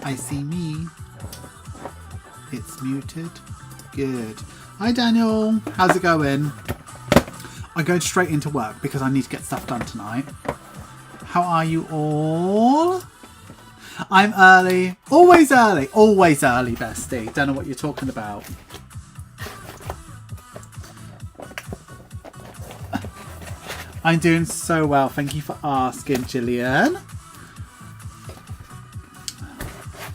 I see me. It's muted. Good. Hi Daniel. How's it going? I'm going straight into work because I need to get stuff done tonight. How are you all? I'm early. Always early. Always early, bestie. Don't know what you're talking about. I'm doing so well. Thank you for asking, Gillian.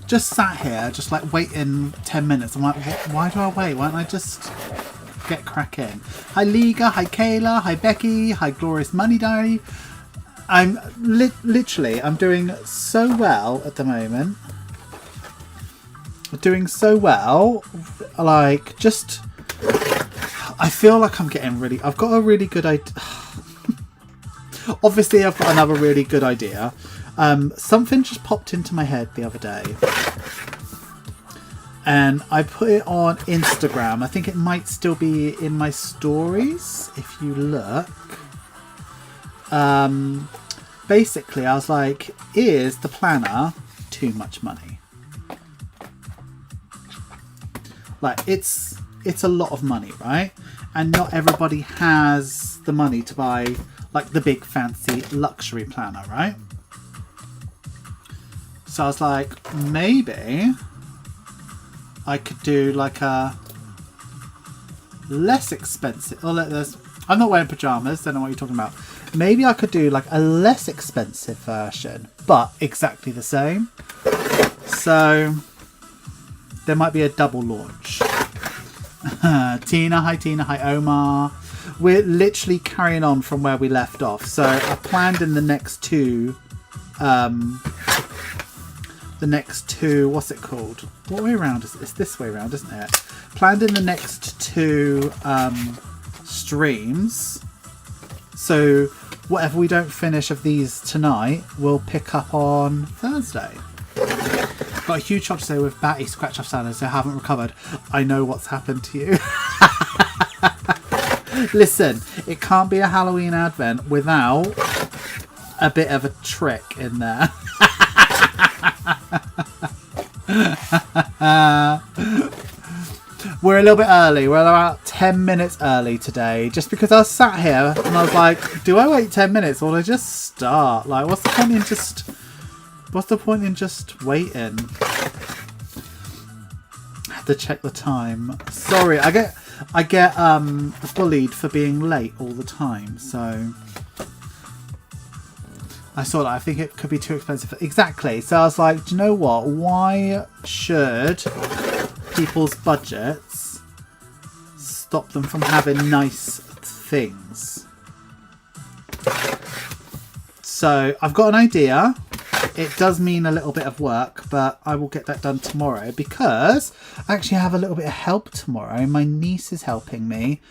Just sat here, just like waiting 10 minutes. I'm like, why do I wait? Why don't I just get cracking? Hi Liga, hi Kayla, hi Becky, hi Glorious Money Diary. I'm literally, I'm doing so well at the moment. Doing so well. Like, just, I feel like I'm getting really, I've got a really good idea. Obviously, I've got another really good idea. Something just popped into my head the other day. And I put it on Instagram. I think it might still be in my stories if you look. Basically, I was like, is the planner too much money? Like, it's a lot of money, right? And not everybody has the money to buy like the big fancy luxury planner, right? So I was like, maybe I could do like a less expensive. Oh, I'm not wearing pajamas. Don't know what you're talking about. Maybe I could do like a less expensive version, but exactly the same. So there might be a double launch. Tina, hi Omar. We're literally carrying on from where we left off. So I planned in the next two, what's it called? What way around is it? It's this way around, isn't it? Planned in the next two streams. So whatever we don't finish of these tonight, we'll pick up on Thursday. Got a huge shot today with Batty scratch off salads. I haven't recovered. I know what's happened to you. Listen, it can't be a Halloween advent without a bit of a trick in there. We're a little bit early. We're about 10 minutes early today. Just because I was sat here and I was like, do I wait 10 minutes or do I just start? Like, what's the point in just waiting? I have to check the time. Sorry, I get bullied for being late all the time, so I saw that. I think it could be too expensive. Exactly. So I was like, do you know what? Why should people's budgets stop them from having nice things? So I've got an idea. It does mean a little bit of work, but I will get that done tomorrow because I actually have a little bit of help tomorrow. My niece is helping me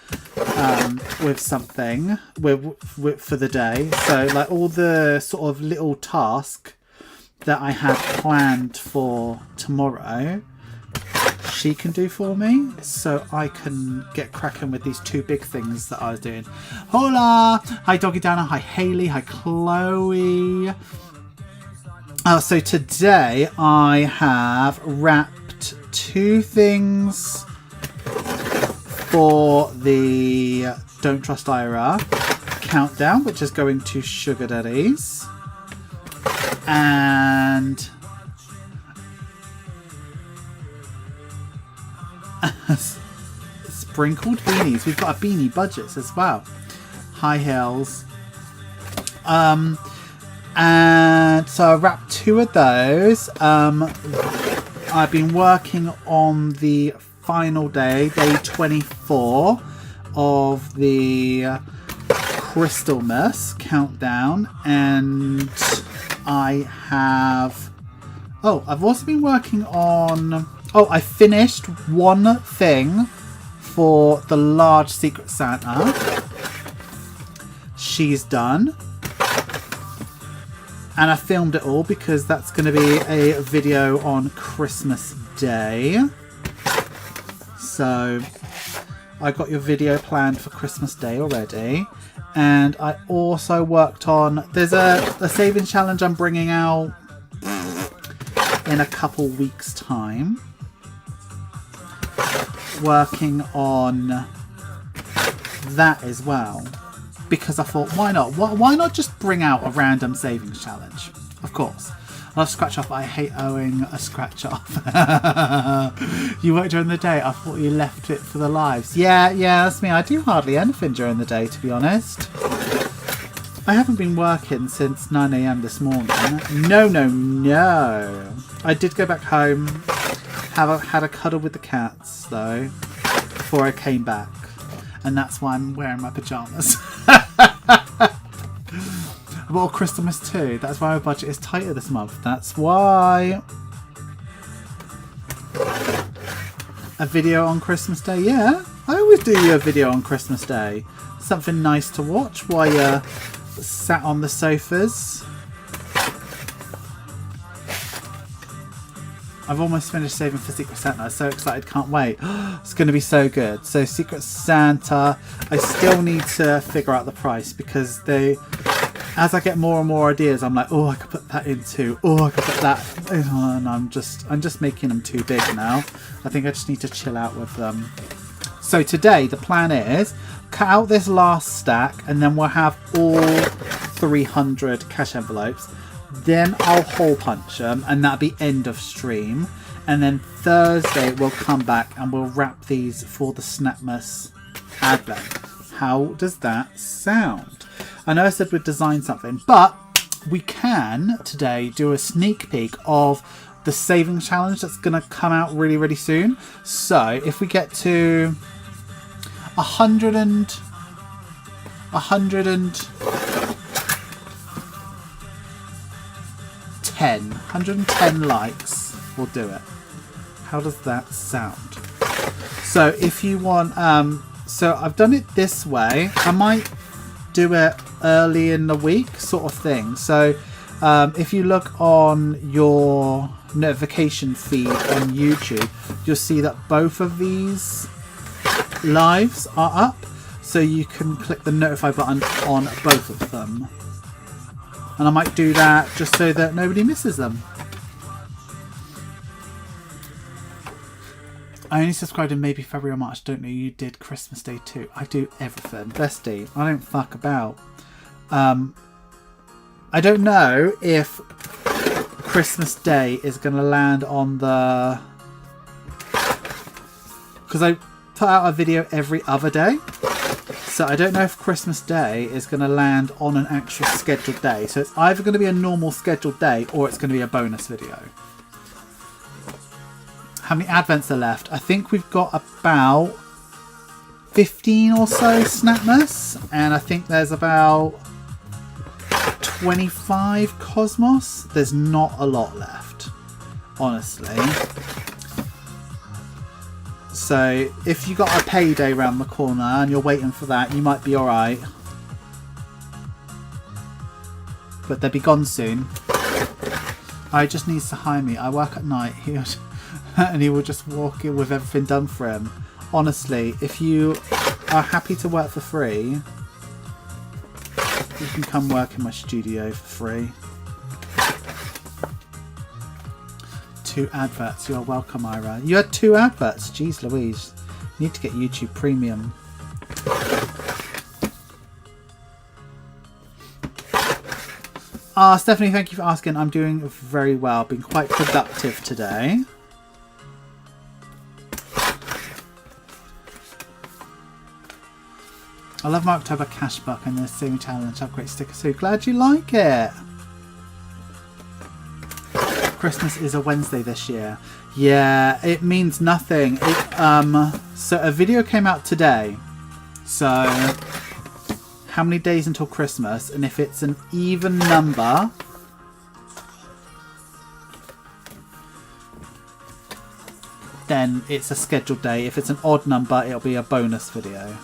with something for the day. So like all the sort of little task that I had planned for tomorrow, she can do for me, so I can get cracking with these two big things that I was doing. Hola! Hi Doggy Dana, hi Hayley, hi Chloe. So today I have wrapped two things for the Don't Trust Ira countdown, which is going to Sugar Daddies. And sprinkled beanies. We've got a beanie budgets as well. High heels. And so I wrapped two of those. I've been working on the final day, day 24 of the Crystalmas countdown, and I have... Oh, I've also been working on... Oh, I finished one thing for the large Secret Santa. She's done. And I filmed it all because that's going to be a video on Christmas Day. So I got your video planned for Christmas Day already. And I also worked on... There's a saving challenge I'm bringing out in a couple weeks' time. Working on that as well. Because I thought, why not? Why not just bring out a random savings challenge? Of course. I love scratch off, but I hate owing a scratch off. You work during the day. I thought you left it for the lives. Yeah, that's me. I do hardly anything during the day, to be honest. I haven't been working since 9 AM this morning. No. I did go back home. Had a cuddle with the cats, though, before I came back. And that's why I'm wearing my pyjamas. I bought a Christmas too. That's why my budget is tighter this month. That's why. A video on Christmas Day? Yeah, I always do you a video on Christmas Day. Something nice to watch while you're sat on the sofas. I've almost finished saving for Secret Santa. I'm so excited, can't wait. It's going to be so good. So Secret Santa, I still need to figure out the price because as I get more and more ideas, I'm like, oh, I could put that in too. Oh, I could put that. And I'm just making them too big now. I think I just need to chill out with them. So today, the plan is cut out this last stack and then we'll have all 300 cash envelopes. Then I'll hole punch them and that'll be end of stream. And then Thursday we'll come back and we'll wrap these for the Snapmas advent. How does that sound? I know I said we'd design something, but we can today do a sneak peek of the saving challenge that's going to come out really, really soon. So if we get to 110 likes, we'll do it. How does that sound? So if you want, so I've done it this way. I might do it early in the week sort of thing. So if you look on your notification feed on YouTube, you'll see that both of these lives are up. So you can click the notify button on both of them. And I might do that just so that nobody misses them. I only subscribed in maybe February or March. Don't know you did Christmas Day too. I do everything. Bestie, I don't fuck about. I don't know if Christmas Day is going to land on the... Because I put out a video every other day. So I don't know if Christmas Day is going to land on an actual scheduled day. So it's either going to be a normal scheduled day or it's going to be a bonus video. How many advents are left? I think we've got about 15 or so Snapmas. And I think there's about 25 Cosmos. There's not a lot left, honestly. So if you got a payday around the corner and you're waiting for that, you might be alright. But they'll be gone soon. I just needs to hire me. I work at night. And he will just walk in with everything done for him. Honestly, if you are happy to work for free, you can come work in my studio for free. 2 adverts. You are welcome, Ira. You had 2 adverts. Jeez Louise. You need to get YouTube Premium. Stephanie, thank you for asking. I'm doing very well. Been quite productive today. I love my October cash buck and the saving challenge upgrade sticker. So glad you like it. Christmas is a Wednesday this year. Yeah, it means nothing. So a video came out today. So how many days until Christmas? And if it's an even number, then it's a scheduled day. If it's an odd number, it'll be a bonus video.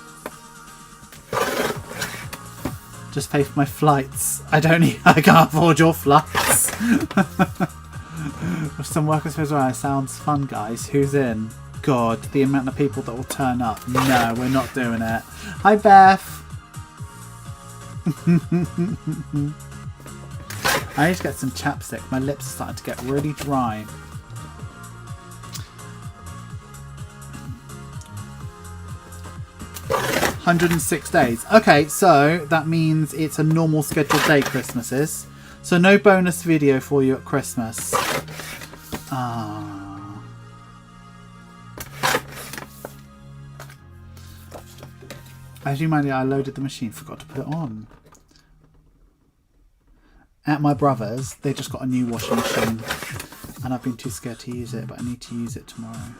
Just pay for my flights. I can't afford your flights. With some workers as well. Sounds fun, guys. Who's in? God, the amount of people that will turn up. No, we're not doing it. Hi, Beth. I need to get some chapstick. My lips are starting to get really dry. "106 days. Okay, so that means it's a normal scheduled day, Christmas is. So no bonus video for you at Christmas. As you mind, I loaded the machine, forgot to put it on. At my brother's, they just got a new washing machine. And I've been too scared to use it, but I need to use it tomorrow.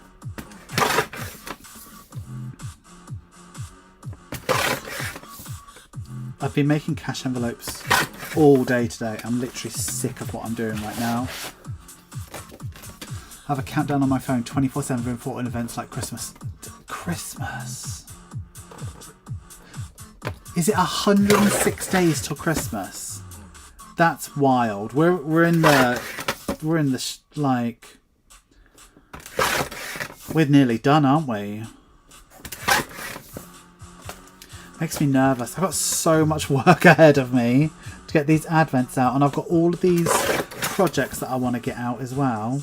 I've been making cash envelopes all day today. I'm literally sick of what I'm doing right now. I have a countdown on my phone 24/7 for important events like Christmas. Christmas? Is it 106 days till Christmas? That's wild. We're nearly done, aren't we? Makes me nervous. I've got so much work ahead of me to get these advents out, and I've got all of these projects that I want to get out as well.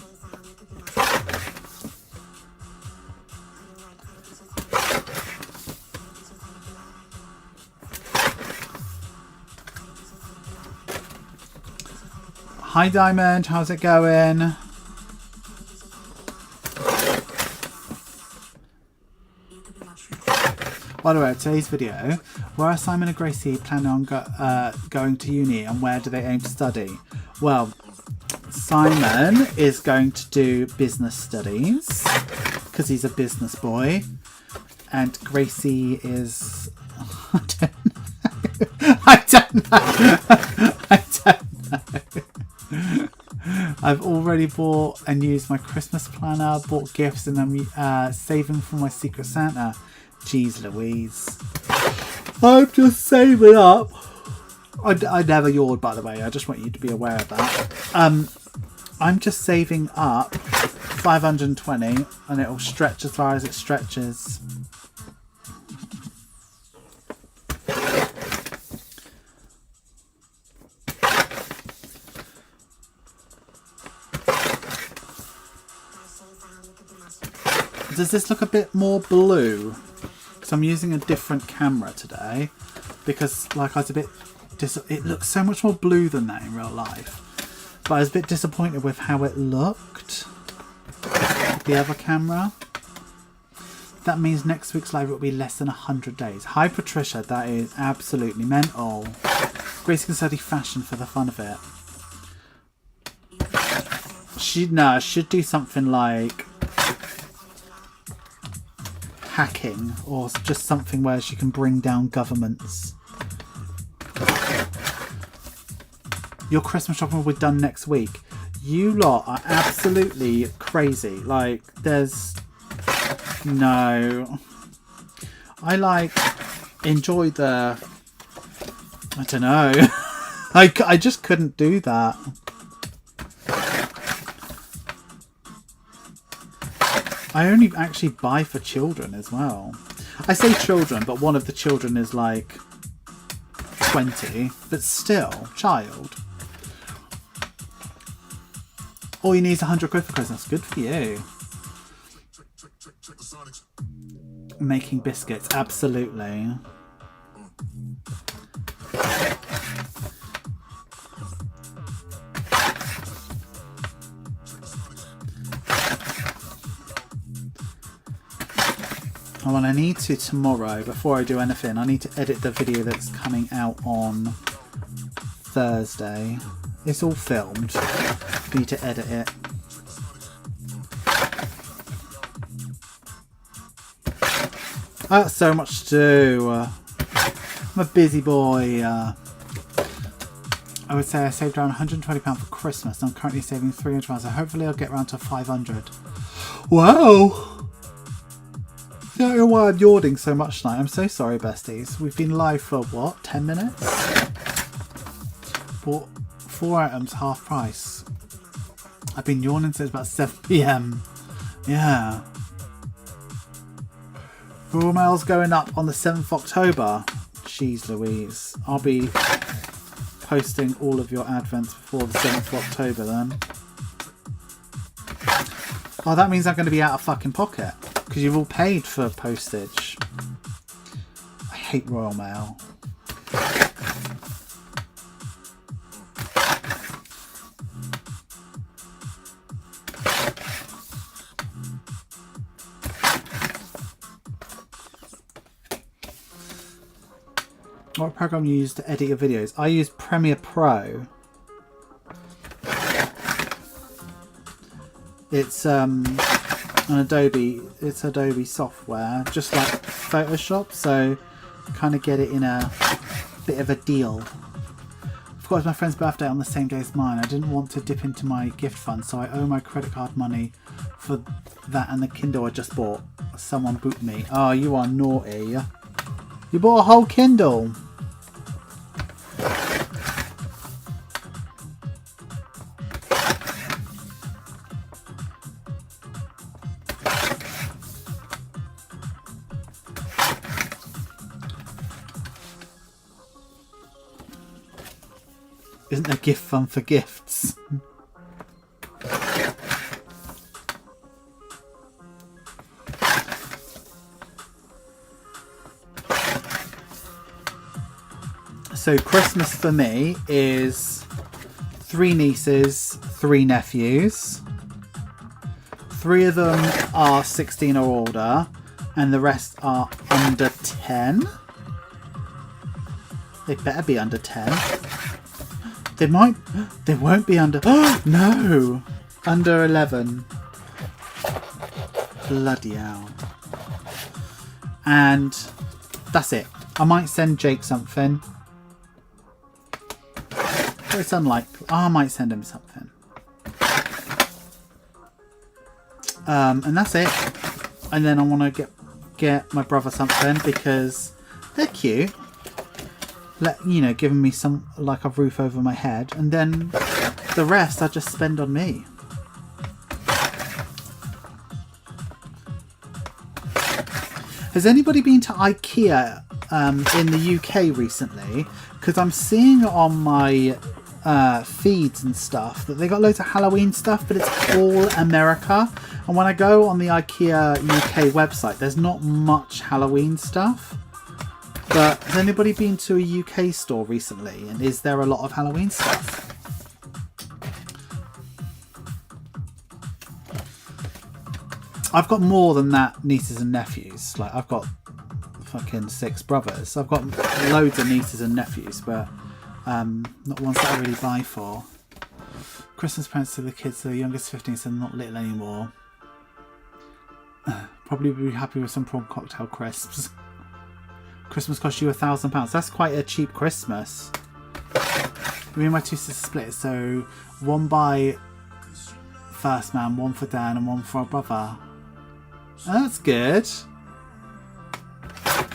Hi Diamond, how's it going? By the way, today's video, where are Simon and Gracie planning on going to uni, and where do they aim to study? Well, Simon is going to do business studies because he's a business boy, and Gracie is I don't know. I've already bought and used my Christmas planner, bought gifts, and I'm saving for my Secret Santa. Jeez Louise. I'm just saving up. I never yawned, by the way. I just want you to be aware of that. I'm just saving up 520 and it'll stretch as far as it stretches. Does this look a bit more blue? Because I'm using a different camera today. Because, like, I was a bit... it looks so much more blue than that in real life. But I was a bit disappointed with how it looked. The other camera. That means next week's live will be less than 100 days. Hi, Patricia. That is absolutely mental. Grace can study fashion for the fun of it. She should do something like... hacking, or just something where she can bring down governments. Your Christmas shopping will be done next week. You lot are absolutely crazy. Like, there's no... I enjoy the... I don't know. I just couldn't do that. I only actually buy for children as well. I say children, but one of the children is like 20, but still, child. All you need is 100 quid for Christmas. Good for you. Making biscuits, absolutely. Well, I need to tomorrow, before I do anything, I need to edit the video that's coming out on Thursday. It's all filmed. I need to edit it. I got so much to do. I'm a busy boy. I would say I saved around £120 for Christmas, and I'm currently saving £300, so hopefully I'll get around to 500. Wow! I don't know why I'm yawning so much tonight. I'm so sorry, besties. We've been live for, what, 10 minutes? Bought 4 items, half price. I've been yawning since about 7 PM. Yeah. Raw mail's going up on the 7th of October. Jeez Louise. I'll be posting all of your advents before the 7th of October then. Oh, that means I'm going to be out of fucking pocket. Because you've all paid for postage. I hate Royal Mail. What program you use to edit your videos? I use Premiere Pro. It's an Adobe. It's Adobe software, just like Photoshop. So kind of get it in a bit of a deal. Of course, my friend's birthday on the same day as mine. I didn't want to dip into my gift fund, so I owe my credit card money for that and the Kindle I just bought. Someone boot me. Oh, you are naughty. You bought a whole Kindle. Isn't there gift fund for gifts? So Christmas for me is 3 nieces, 3 nephews. 3 of them are 16 or older, and the rest are under 10. They better be under 10. They won't be under, no! Under 11. Bloody hell. And that's it. I might send Jake something. But it's unlikely. Oh, I might send him something. And that's it. And then I want to get my brother something because they're cute. Giving me some, like, a roof over my head, and then the rest I just spend on me. Has anybody been to IKEA in the UK recently? Because I'm seeing on my feeds and stuff that they got loads of Halloween stuff, but it's all America. And when I go on the IKEA UK website, there's not much Halloween stuff. But has anybody been to a UK store recently, and is there a lot of Halloween stuff? I've got more than that nieces and nephews. Like, I've got fucking 6 brothers. I've got loads of nieces and nephews, but not ones that I really buy for. Christmas presents to the kids, so the youngest 15, so they're not little anymore. Probably be happy with some prawn cocktail crisps. Christmas cost you £1,000. That's quite a cheap Christmas. Me and my 2 sisters split it, so one by first man, one for Dan, and one for our brother. Oh, that's good.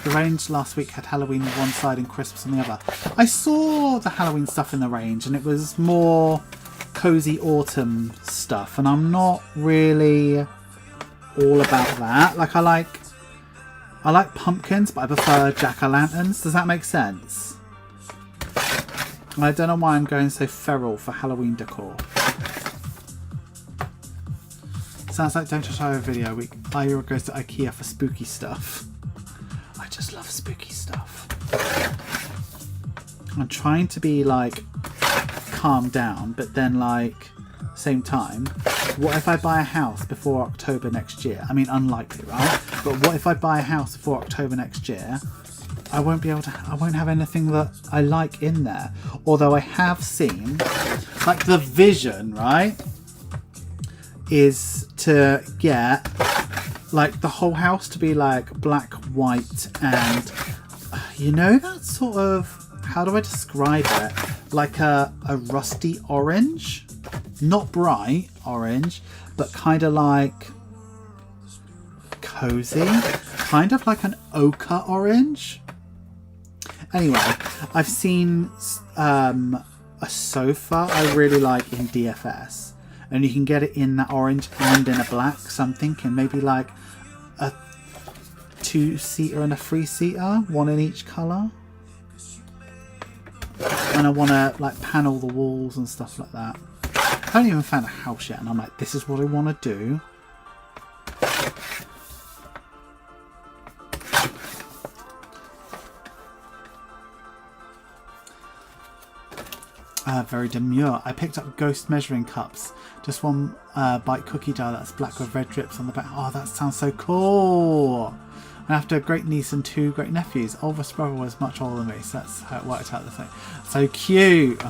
The range last week had Halloween on one side and Christmas on the other. I saw the Halloween stuff in the range, and it was more cozy autumn stuff, and I'm not really all about that. Like, I like pumpkins, but I prefer jack-o'-lanterns. Does that make sense? I don't know why I'm going so feral for Halloween decor. Sounds like Don't Try a video. Ira goes to IKEA for spooky stuff. I just love spooky stuff. I'm trying to be, like, calm down, but then, like, same time, what if I buy a house before October next year? I mean, unlikely, right? But what if I buy a house before October next year? I won't have anything that I like in there. Although I have seen, like, the vision, right, is to get, like, the whole house to be, like, black, white, and, you know, that sort of, how do I describe it? Like a rusty orange? Not bright orange, but kind of like cozy. Kind of like an ochre orange. Anyway, I've seen a sofa I really like in DFS. And you can get it in that orange and in a black. So I'm thinking maybe like a 2-seater and a 3-seater, one in each colour. And I want to like panel the walls and stuff like that. I haven't even found a house yet, and I'm like, this is what I want to do. Very demure. I picked up ghost measuring cups. Just one bite cookie dough that's black with red drips on the back. Oh, that sounds so cool. And after a great niece and 2 great nephews, oldest brother was much older than me, so that's how it worked out the thing. So cute.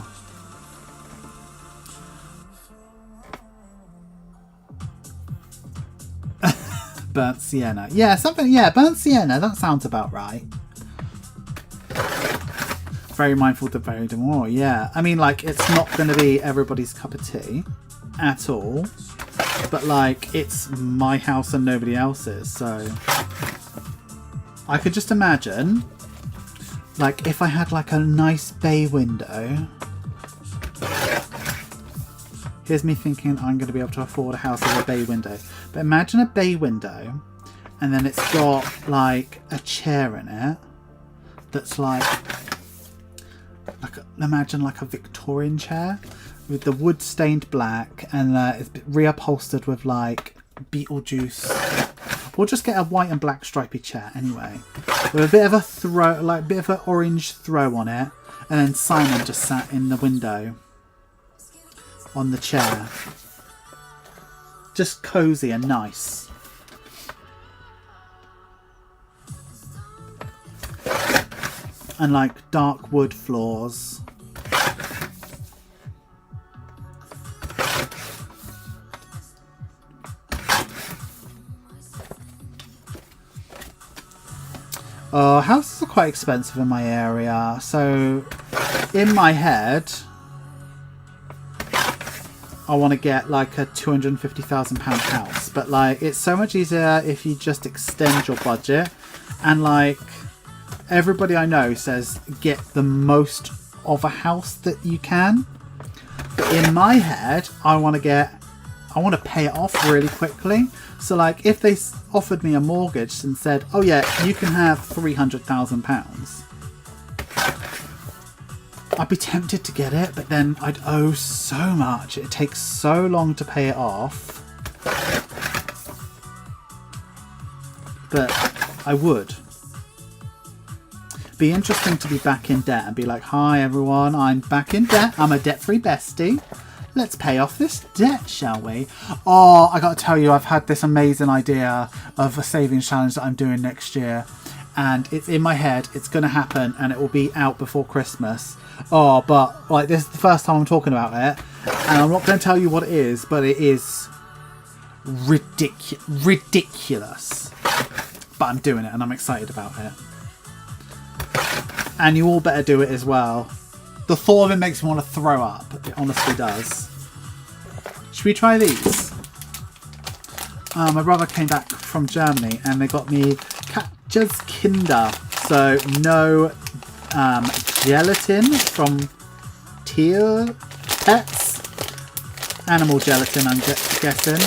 Burnt sienna. Yeah, something. Yeah, burnt sienna. That sounds about right. Very mindful to very demure. Yeah, I mean, like, it's not going to be everybody's cup of tea at all, but like, it's my house and nobody else's, so I could just imagine, like, if I had like a nice bay window. Here's me thinking I'm going to be able to afford a house with a bay window. But imagine a bay window, and then it's got like a chair in it that's like imagine like a Victorian chair with the wood stained black, and it's reupholstered with like Beetlejuice. We'll just get a white and black stripy chair anyway, with a bit of a throw, like a bit of an orange throw on it, and then Simon just sat in the window on the chair. Just cozy and nice. And like dark wood floors. Houses are quite expensive in my area, so in my head I want to get like a £250,000 house, but like it's so much easier if you just extend your budget, and like everybody I know says get the most of a house that you can. But in my head, I want to pay it off really quickly. So like if they offered me a mortgage and said, oh yeah, you can have £300,000, I'd be tempted to get it, but then I'd owe so much. It takes so long to pay it off. But I would. Be interesting to be back in debt and be like, hi everyone, I'm back in debt. I'm a debt-free bestie. Let's pay off this debt, shall we? Oh, I got to tell you, I've had this amazing idea of a savings challenge that I'm doing next year. And it's in my head, it's going to happen, and it will be out before Christmas. Oh, but like this is the first time I'm talking about it, and I'm not going to tell you what it is, but it is ridiculous. But I'm doing it, and I'm excited about it. And you all better do it as well. The thought of it makes me want to throw up. It honestly does. Should we try these? My brother came back from Germany and they got me Katja's Kinder. So no gelatin from Tier Pets. Animal gelatin, I'm guessing.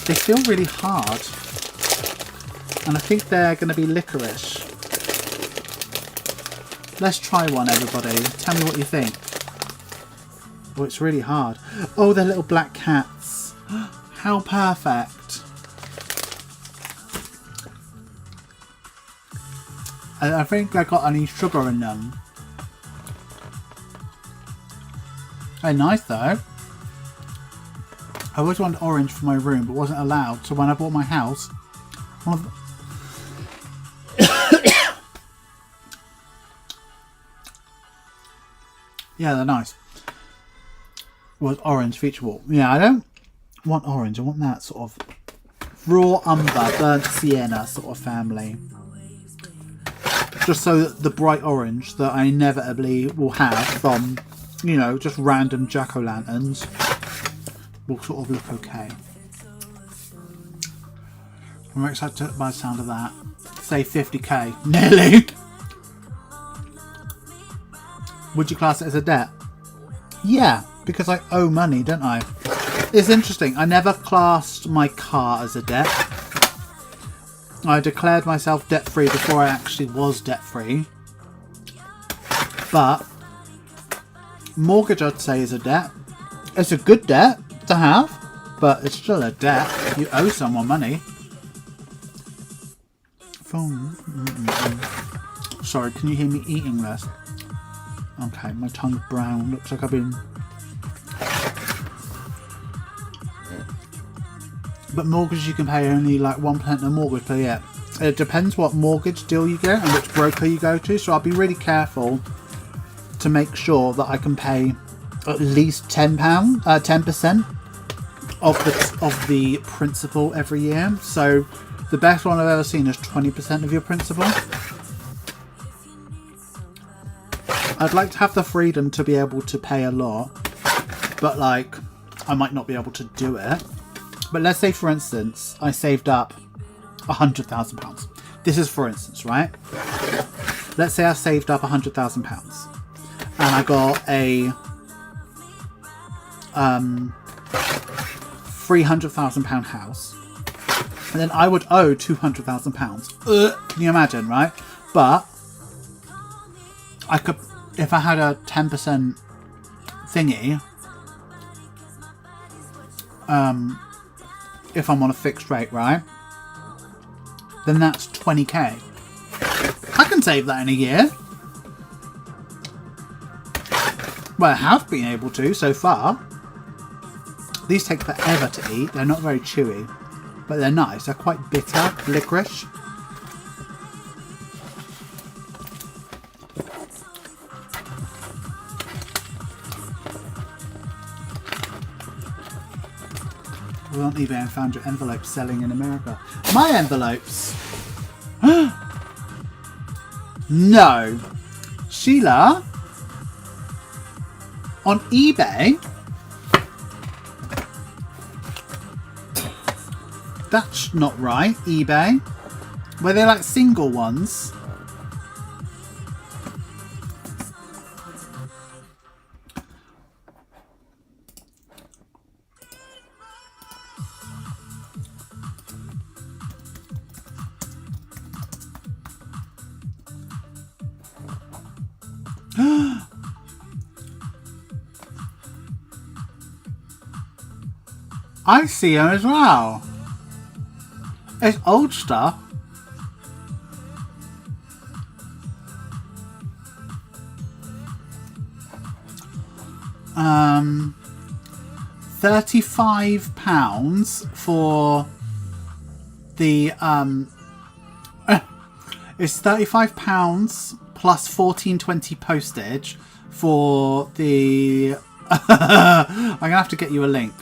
They feel really hard. And I think they're going to be licorice. Let's try one, everybody. Tell me what you think. Oh, it's really hard. Oh, they're little black cats. How perfect. I think they got any sugar in them. They're nice though. I always wanted orange for my room, but wasn't allowed. So when I bought my house, one of the yeah, they're nice. Was orange feature wall. Yeah, I don't want orange. I want that sort of raw umber, burnt sienna sort of family. Just so that the bright orange that I inevitably will have from, you know, just random jack-o'-lanterns will sort of look okay. I'm excited by the sound of that. Say 50k. Nearly. Would you class it as a debt? Yeah, because I owe money, don't I? It's interesting. I never classed my car as a debt. I declared myself debt-free before I actually was debt-free. But mortgage, I'd say, is a debt. It's a good debt to have, but it's still a debt. You owe someone money. Phone. Sorry, can you hear me eating this? Okay, my tongue's brown. Looks like I've been... But mortgage, you can pay only like 1% of mortgage per year. It depends what mortgage deal you get and which broker you go to. So I'll be really careful to make sure that I can pay at least £10% of the principal every year. So the best one I've ever seen is 20% of your principal. I'd like to have the freedom to be able to pay a lot, but like I might not be able to do it. But let's say, for instance, I saved up £100,000. This is for instance, right? Let's say I saved up £100,000 and I got a £300,000 house, and then I would owe £200,000. Can you imagine, right? But I could, if I had a 10% thingy, if I'm on a fixed rate, right, then that's 20k. I can save that in a year. Well, I have been able to so far. These take forever to eat. They're not very chewy, but they're nice. They're quite bitter, licorice. We on eBay and found your envelopes selling in America. My envelopes? No. Sheila? On eBay? That's not right, eBay. Were they like single ones? I see them as well. It's old stuff. £35 for the it's £35 plus $14.20 postage for the I'm gonna have to get you a link.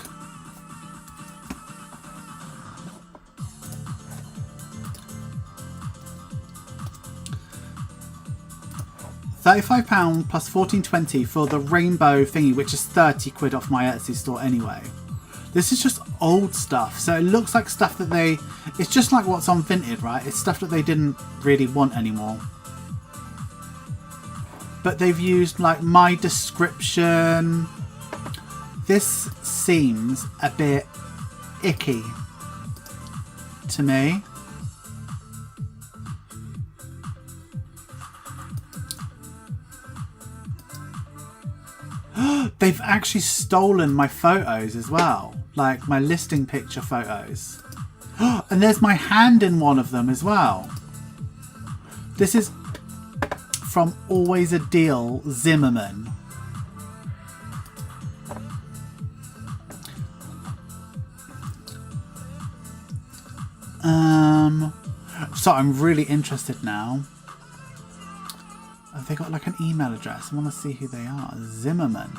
£35 plus $14.20 for the rainbow thingy, which is 30 quid off my Etsy store anyway. This is just old stuff, so it looks like stuff that they... It's just like what's on Vinted, right? It's stuff that they didn't really want anymore. But they've used like my description. This seems a bit icky to me. They've actually stolen my photos as well, like my listing picture photos. And there's my hand in one of them as well. This is from Always a Deal Zimmerman. So I'm really interested now. Have they got like an email address? I want to see who they are. Zimmerman.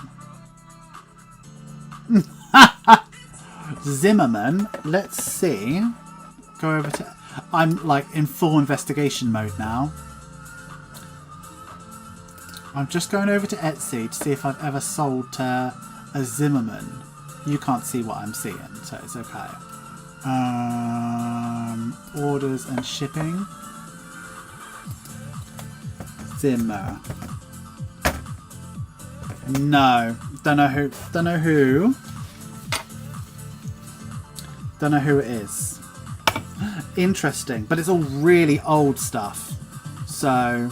Zimmerman. Let's see. Go over to... I'm like in full investigation mode now. I'm just going over to Etsy to see if I've ever sold to a Zimmerman. You can't see what I'm seeing, so it's okay. Orders and shipping. Zimmer. No. Don't know who. Don't know who it is. Interesting. But it's all really old stuff. So...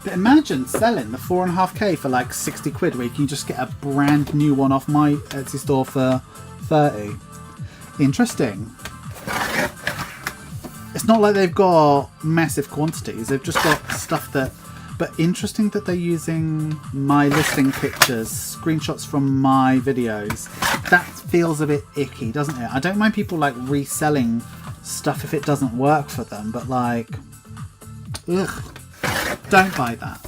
But imagine selling the 4.5k for like 60 quid where you can just get a brand new one off my Etsy store for 30. Interesting. It's not like they've got massive quantities. They've just got stuff that... But interesting that they're using my listing pictures, screenshots from my videos. That feels a bit icky, doesn't it? I don't mind people like reselling stuff if it doesn't work for them, but like... Ugh. Don't buy that.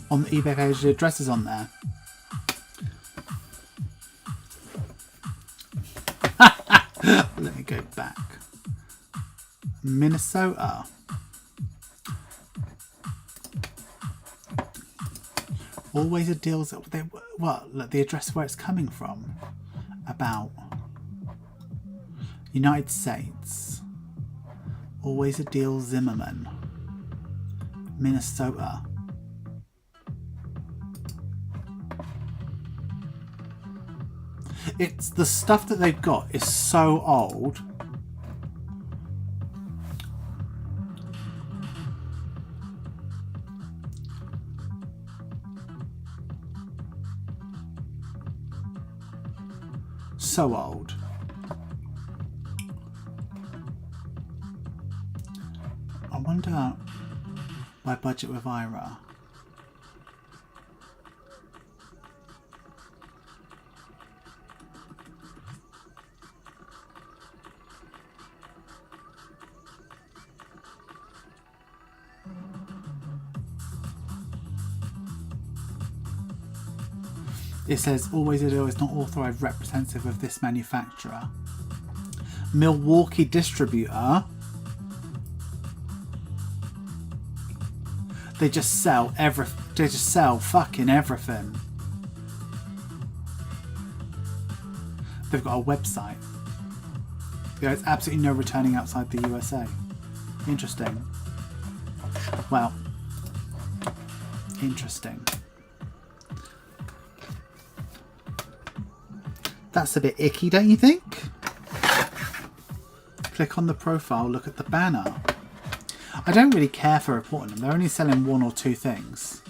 On the eBay page, the address is on there. Let me go back. Minnesota. Always a deal. What? Look, the address where it's coming from. About. United States. Always a deal, Zimmerman. Minnesota. It's the stuff that they've got is so old. So old. I wonder my budget with Ira. It says, always a deal is not authorized representative of this manufacturer. Milwaukee distributor. They just sell they just sell fucking everything. They've got a website. There is absolutely no returning outside the USA. Interesting. Well, interesting. That's a bit icky, don't you think? Click on the profile, look at the banner. I don't really care for reporting them. They're only selling 1 or 2 things.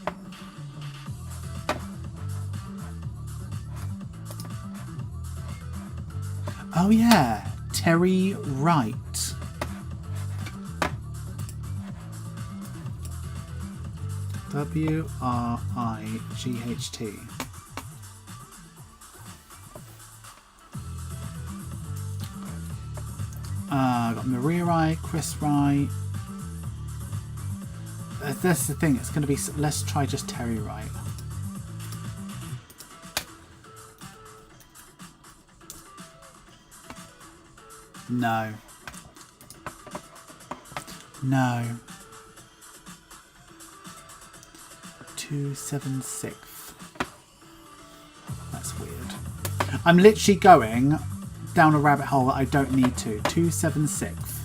Oh yeah, Terry Wright. W-R-I-G-H-T. Got Maria Wright, Chris Wright. That's the thing. It's going to be. Let's try just Terry Wright. No. No. 276. That's weird. I'm literally going down a rabbit hole that I don't need to. 276.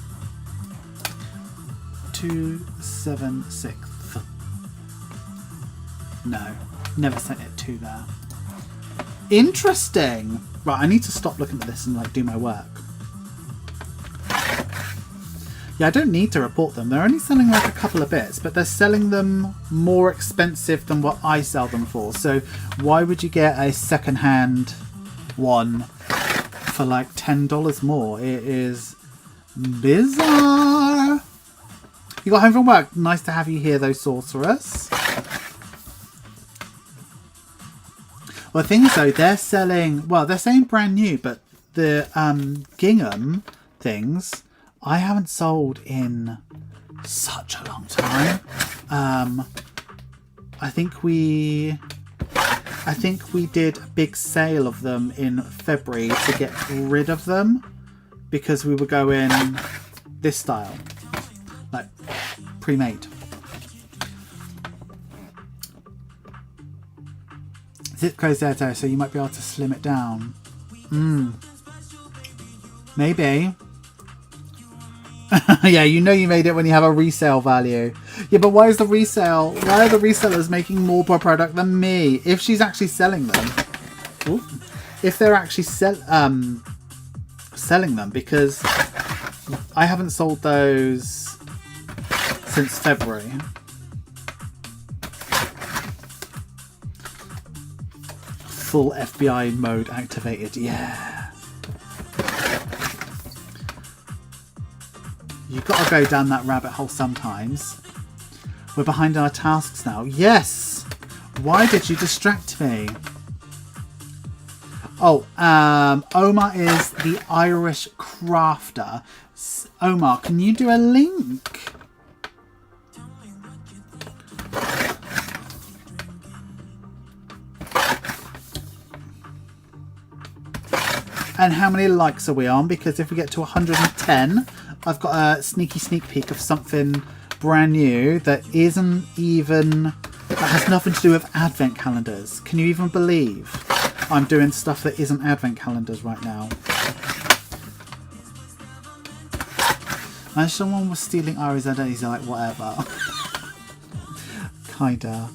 276. No, never sent it to there. Interesting. Right, I need to stop looking at this and like do my work. Yeah, I don't need to report them. They're only selling like a couple of bits, but they're selling them more expensive than what I sell them for. So why would you get a second-hand one for like $10 more? It is bizarre. You got home from work. Nice to have you here, though, Sorceress. Well, the thing is, though, they're selling... Well, they're saying brand new, but the gingham things I haven't sold in such a long time. I think we did a big sale of them in February to get rid of them because we were going this style, like pre-made. Zip code's there, so you might be able to slim it down. Maybe. Yeah, you know you made it when you have a resale value. Yeah, but why are the resellers making more per product than me? If she's actually selling them. Ooh. If they're actually selling them, because I haven't sold those since February. Full FBI mode activated. Yeah. You've got to go down that rabbit hole sometimes. We're behind our tasks now. Yes! Why did you distract me? Oh, Omar is the Irish crafter. Omar, can you do a link? And how many likes are we on? Because if we get to 110... I've got a sneaky sneak peek of something brand new that isn't even... that has nothing to do with advent calendars. Can you even believe I'm doing stuff that isn't advent calendars right now? And someone was stealing Ari's identity, like, whatever. Kinda.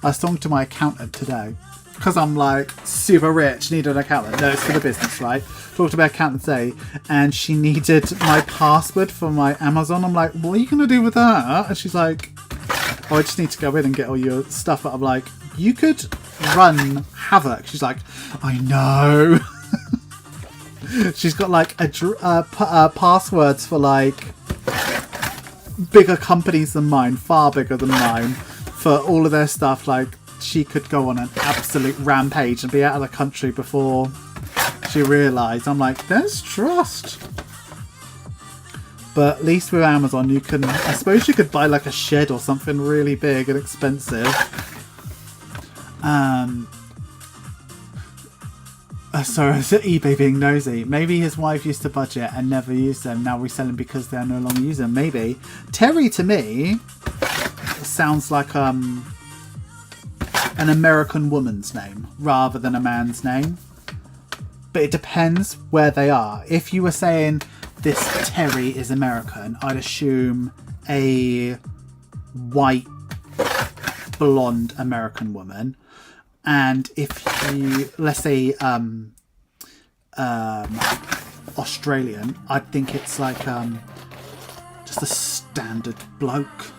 I was talking to my accountant today. Because I'm like super rich, need an accountant. No, it's for the business, right? Talked to my accountant today, and she needed my password for my Amazon. I'm like, what are you going to do with that? And she's like, oh, I just need to go in and get all your stuff. But I'm like, you could run havoc. She's like, I know. She's got like passwords for like bigger companies than mine, far bigger than mine, for all of their stuff. Like, she could go on an absolute rampage and be out of the country before she realised. I'm like, there's trust. But at least with Amazon, you can... I suppose you could buy like a shed or something really big and expensive. Sorry, is it eBay being nosy? Maybe his wife used to budget and never used them. Now resell them because they're no longer using them. Maybe. Terry, to me, sounds like... an American woman's name rather than a man's name. But it depends where they are. If you were saying this Terry is American, I'd assume a white blonde American woman. And if you, let's say Australian, I'd think it's like just a standard bloke.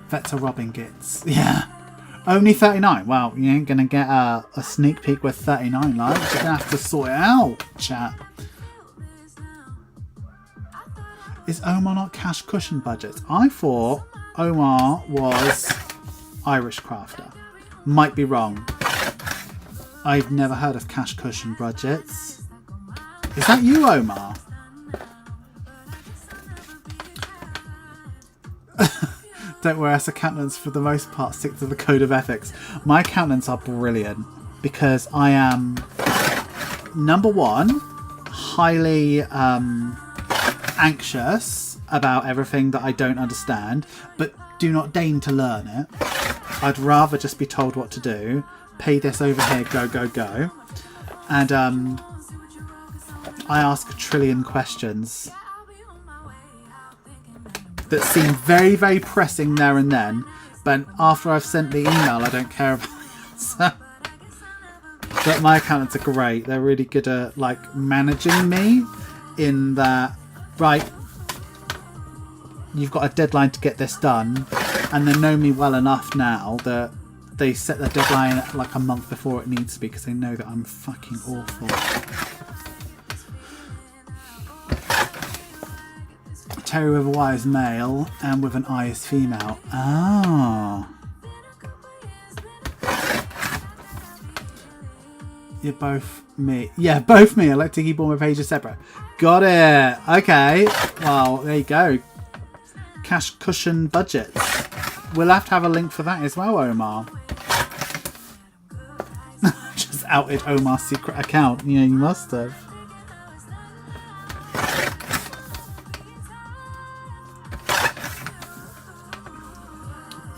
That's a Robin gets. Yeah. Only 39. Well, you ain't going to get a sneak peek with 39 likes. You're going to have to sort it out, chat. Is Omar not cash cushion budgets? I thought Omar was Irish crafter. Might be wrong. I've never heard of cash cushion budgets. Is that you, Omar? Don't worry, us accountants for the most part stick to the code of ethics. My accountants are brilliant because I am, number one, highly anxious about everything that I don't understand, but do not deign to learn it. I'd rather just be told what to do. Pay this over here, go, go, go. And I ask a trillion questions that seem very, very pressing there and then, but after I've sent the email, I don't care about the answer. But my accountants are great. They're really good at like managing me in that, right, you've got a deadline to get this done, and they know me well enough now that they set the deadline like a month before it needs to be because they know that I'm fucking awful. Terry with a Y is male and with an I is female. Ah. You're both me. Yeah, both me. I like to keep all my pages separate. Got it. Okay. Well, there you go. Cash cushion budgets. We'll have to have a link for that as well, Omar. Just outed Omar's secret account. Yeah, you must have.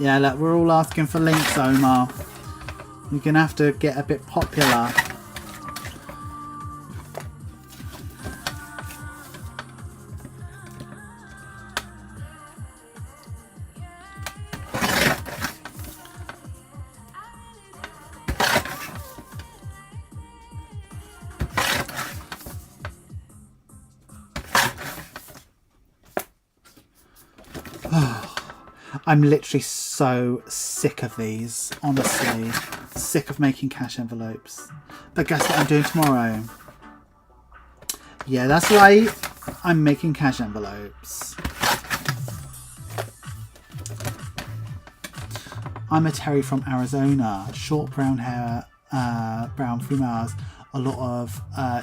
Yeah, look, we're all asking for links, Omar. You're going to have to get a bit popular. I'm literally so sick of these, honestly. Sick of making cash envelopes. But guess what I'm doing tomorrow? Yeah, that's right. I'm making cash envelopes. I'm a Terry from Arizona. Short brown hair, brown females. A lot of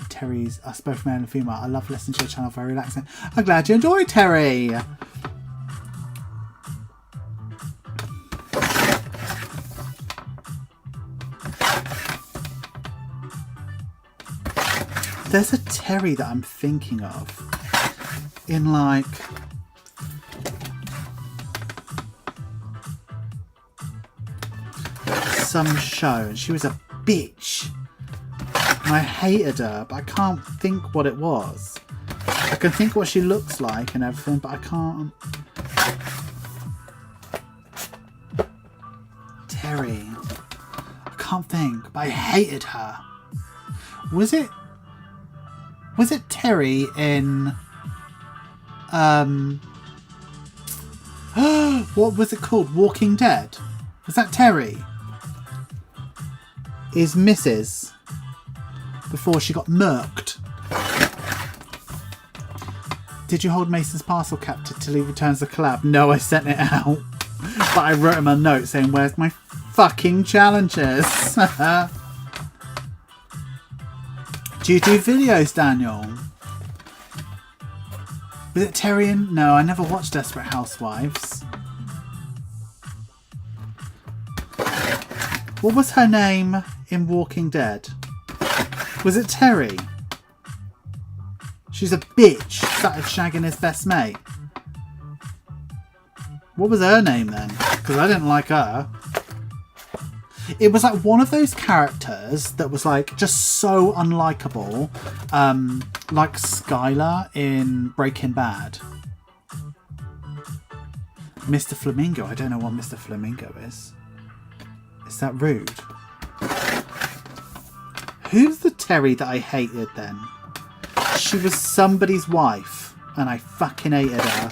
Terrys, us both male and female. I love listening to your channel, very relaxing. I'm glad you enjoy, Terry. There's a Terry that I'm thinking of in like some show, and she was a bitch. And I hated her, but I can't think what it was. I can think what she looks like and everything, but I can't. Terry. I can't think, but I hated her. Was it Terry in what was it called? Walking Dead? Was that Terry? Is Mrs. before she got murked? Did you hold Mason's parcel captive till he returns the collab? No, I sent it out. But I wrote him a note saying, where's my fucking challenges? Do you do videos, Daniel? Was it Terry in? No, I never watched Desperate Housewives. What was her name in Walking Dead? Was it Terry? She's a bitch. Started shagging his best mate. What was her name then? Because I didn't like her. It was like one of those characters that was like just so unlikable. Like Skylar in Breaking Bad. Mr. Flamingo. I don't know what Mr. Flamingo is. Is that rude? Who's the Terry that I hated then? She was somebody's wife and I fucking hated her.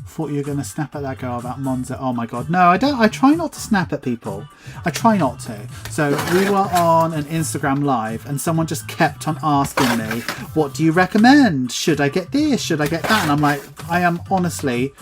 Thought you were going to snap at that girl about Monza. Oh my god. No, I don't. I try not to snap at people. I try not to. So we were on an Instagram live and someone just kept on asking me, what do you recommend? Should I get this? Should I get that? And I'm like, I am honestly,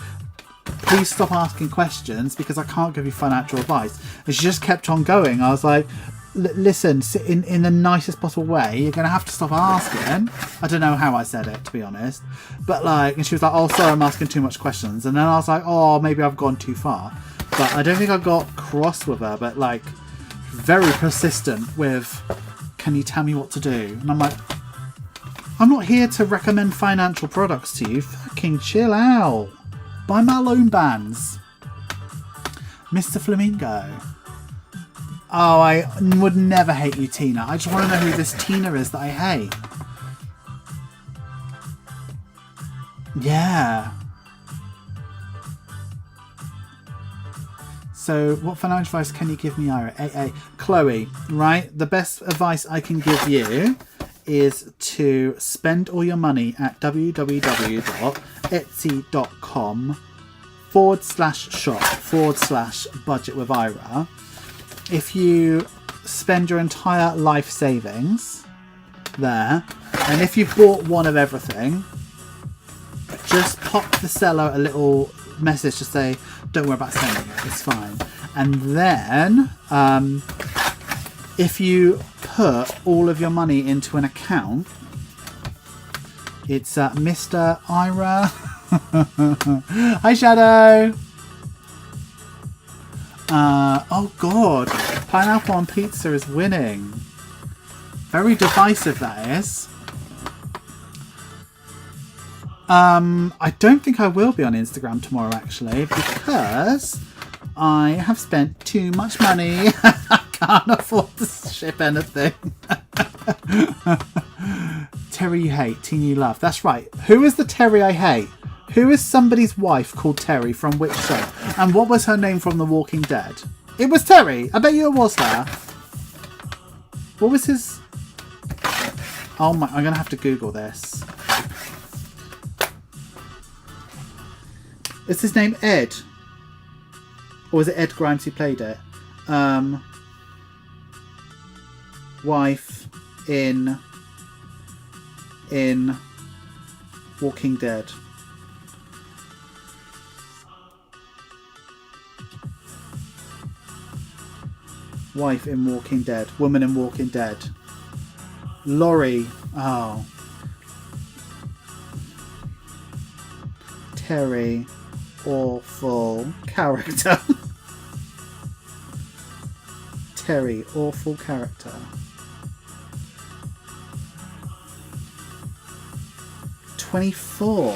please stop asking questions because I can't give you financial advice. And she just kept on going. I was like, listen, in the nicest possible way, you're going to have to stop asking. I don't know how I said it, to be honest. But like, and she was like, oh, sorry, I'm asking too much questions. And then I was like, oh, maybe I've gone too far. But I don't think I got cross with her, but like, very persistent with, can you tell me what to do? And I'm like, I'm not here to recommend financial products to you. Fucking chill out. Buy my loan bands. Mr. Flamingo. Oh, I would never hate you, Tina. I just want to know who this Tina is that I hate. Yeah. So, what financial advice can you give me, Ira? Chloe, right? The best advice I can give you is to spend all your money at www.etsy.com/shop/budget with Ira. If you spend your entire life savings there, and if you've bought one of everything, just pop the seller a little message to say, don't worry about sending it, it's fine. And then, if you put all of your money into an account, it's Mr. Ira. Hi, Shadow. Oh god, pineapple on pizza is winning. Very divisive that is. I don't think I will be on Instagram tomorrow actually, because I have spent too much money. I can't afford to ship anything. Terry you hate, Teen you love. That's right. Who is the Terry I hate? Who is somebody's wife called Terry from which show? And what was her name from The Walking Dead? It was Terry. I bet you it was there. What was his... Oh my... I'm going to have to Google this. Is his name Ed? Or was it Ed Grimes who played it? Wife in Walking Dead. Wife in Walking Dead. Woman in Walking Dead. Laurie. Oh. Terry. Awful character. Terry. Awful character. 24.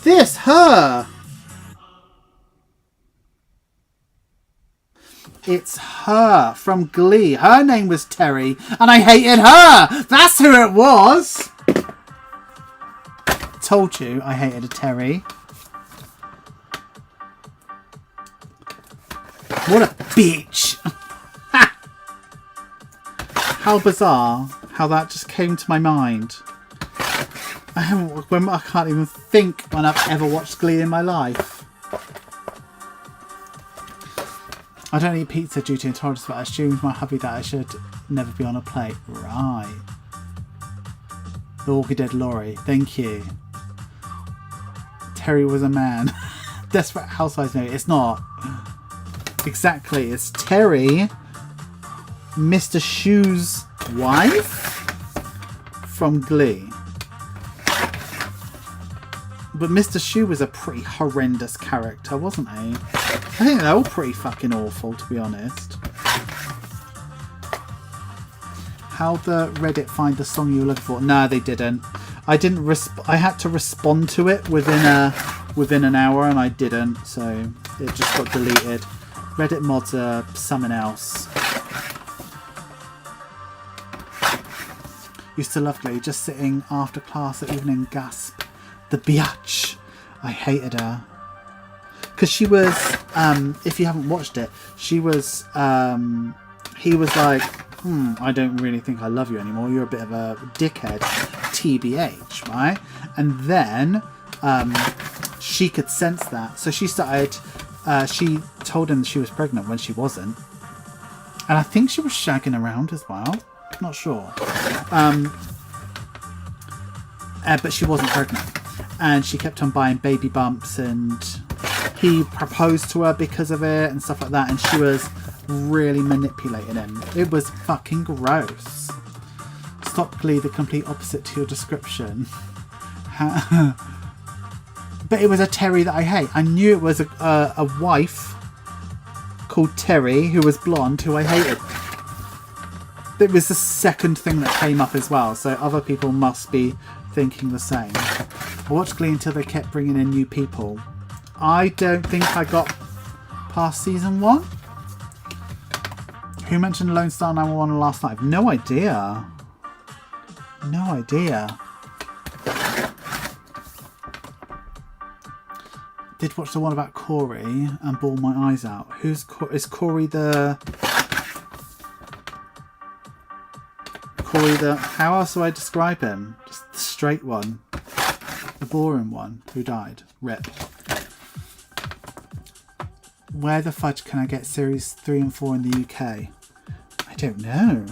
This her. It's her from Glee. Her name was Terry, and I hated her. That's who it was. Told you I hated a Terry. What a bitch. How bizarre how that just came to my mind. I can't even think when I've ever watched Glee in my life. I don't eat pizza due to intolerance, but I assumed my hubby that I should never be on a plate. Right. The Walking Dead Laurie. Thank you. Terry was a man. Desperate Housewives. No, it's not. Exactly. It's Terry, Mr. Shu's wife from Glee. But Mr. Shu was a pretty horrendous character, wasn't he? I think they're all pretty fucking awful, to be honest. How'd the Reddit find the song you were looking for? No, they didn't. I didn't. I had to respond to it within an hour, and I didn't, so it just got deleted. Reddit mods are something else. Used to love Glee. Just sitting after class at evening, gasp. The biatch. I hated her. Because she was, if you haven't watched it, she was, he was like, I don't really think I love you anymore. You're a bit of a dickhead. TBH, right? And then she could sense that. So she started, she told him that she was pregnant when she wasn't. And I think she was shagging around as well. Not sure. But she wasn't pregnant. And she kept on buying baby bumps, and he proposed to her because of it and stuff like that, and she was really manipulating him. It was fucking gross. Stop Glee, the complete opposite to your description. But it was a Terry that I hate. I knew it was a wife called Terry who was blonde who I hated. It was the second thing that came up as well, so other people must be thinking the same. I watched Glee until they kept bringing in new people. I don't think I got past season 1. Who mentioned Lone Star 911 last night? I've no idea. No idea. Did watch the one about Corey and bawl my eyes out. Is Corey the... How else do I describe him? Just the straight one. The boring one who died. Rip. Where the fudge can I get series 3 and 4 in the UK? I don't know.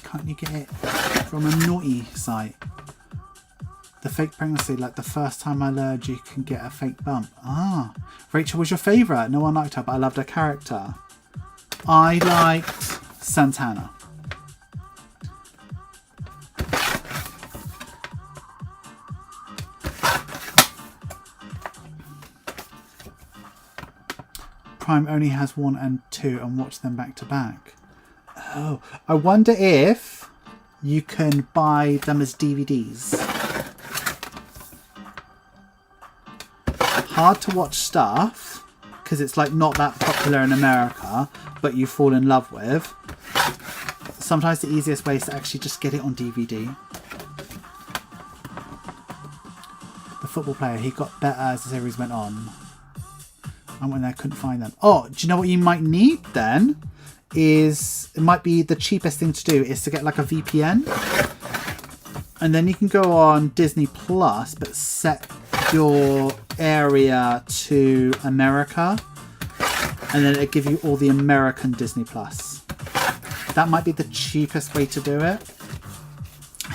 Can't you get it from a naughty site? The fake pregnancy, like the first time I learned you can get a fake bump. Ah. Rachel was your favourite. No one liked her, but I loved her character. I liked Santana. Prime only has 1 and 2 and watch them back to back. Oh, I wonder if you can buy them as DVDs. Hard to watch stuff because it's like not that popular in America, but you fall in love with. Sometimes the easiest way is to actually just get it on DVD. The football player, he got better as the series went on. I went there, couldn't find them. Oh, do you know what you might need then? Is it might be the cheapest thing to do is to get like a VPN. And then you can go on Disney Plus, but set your area to America. And then it'll give you all the American Disney Plus. That might be the cheapest way to do it.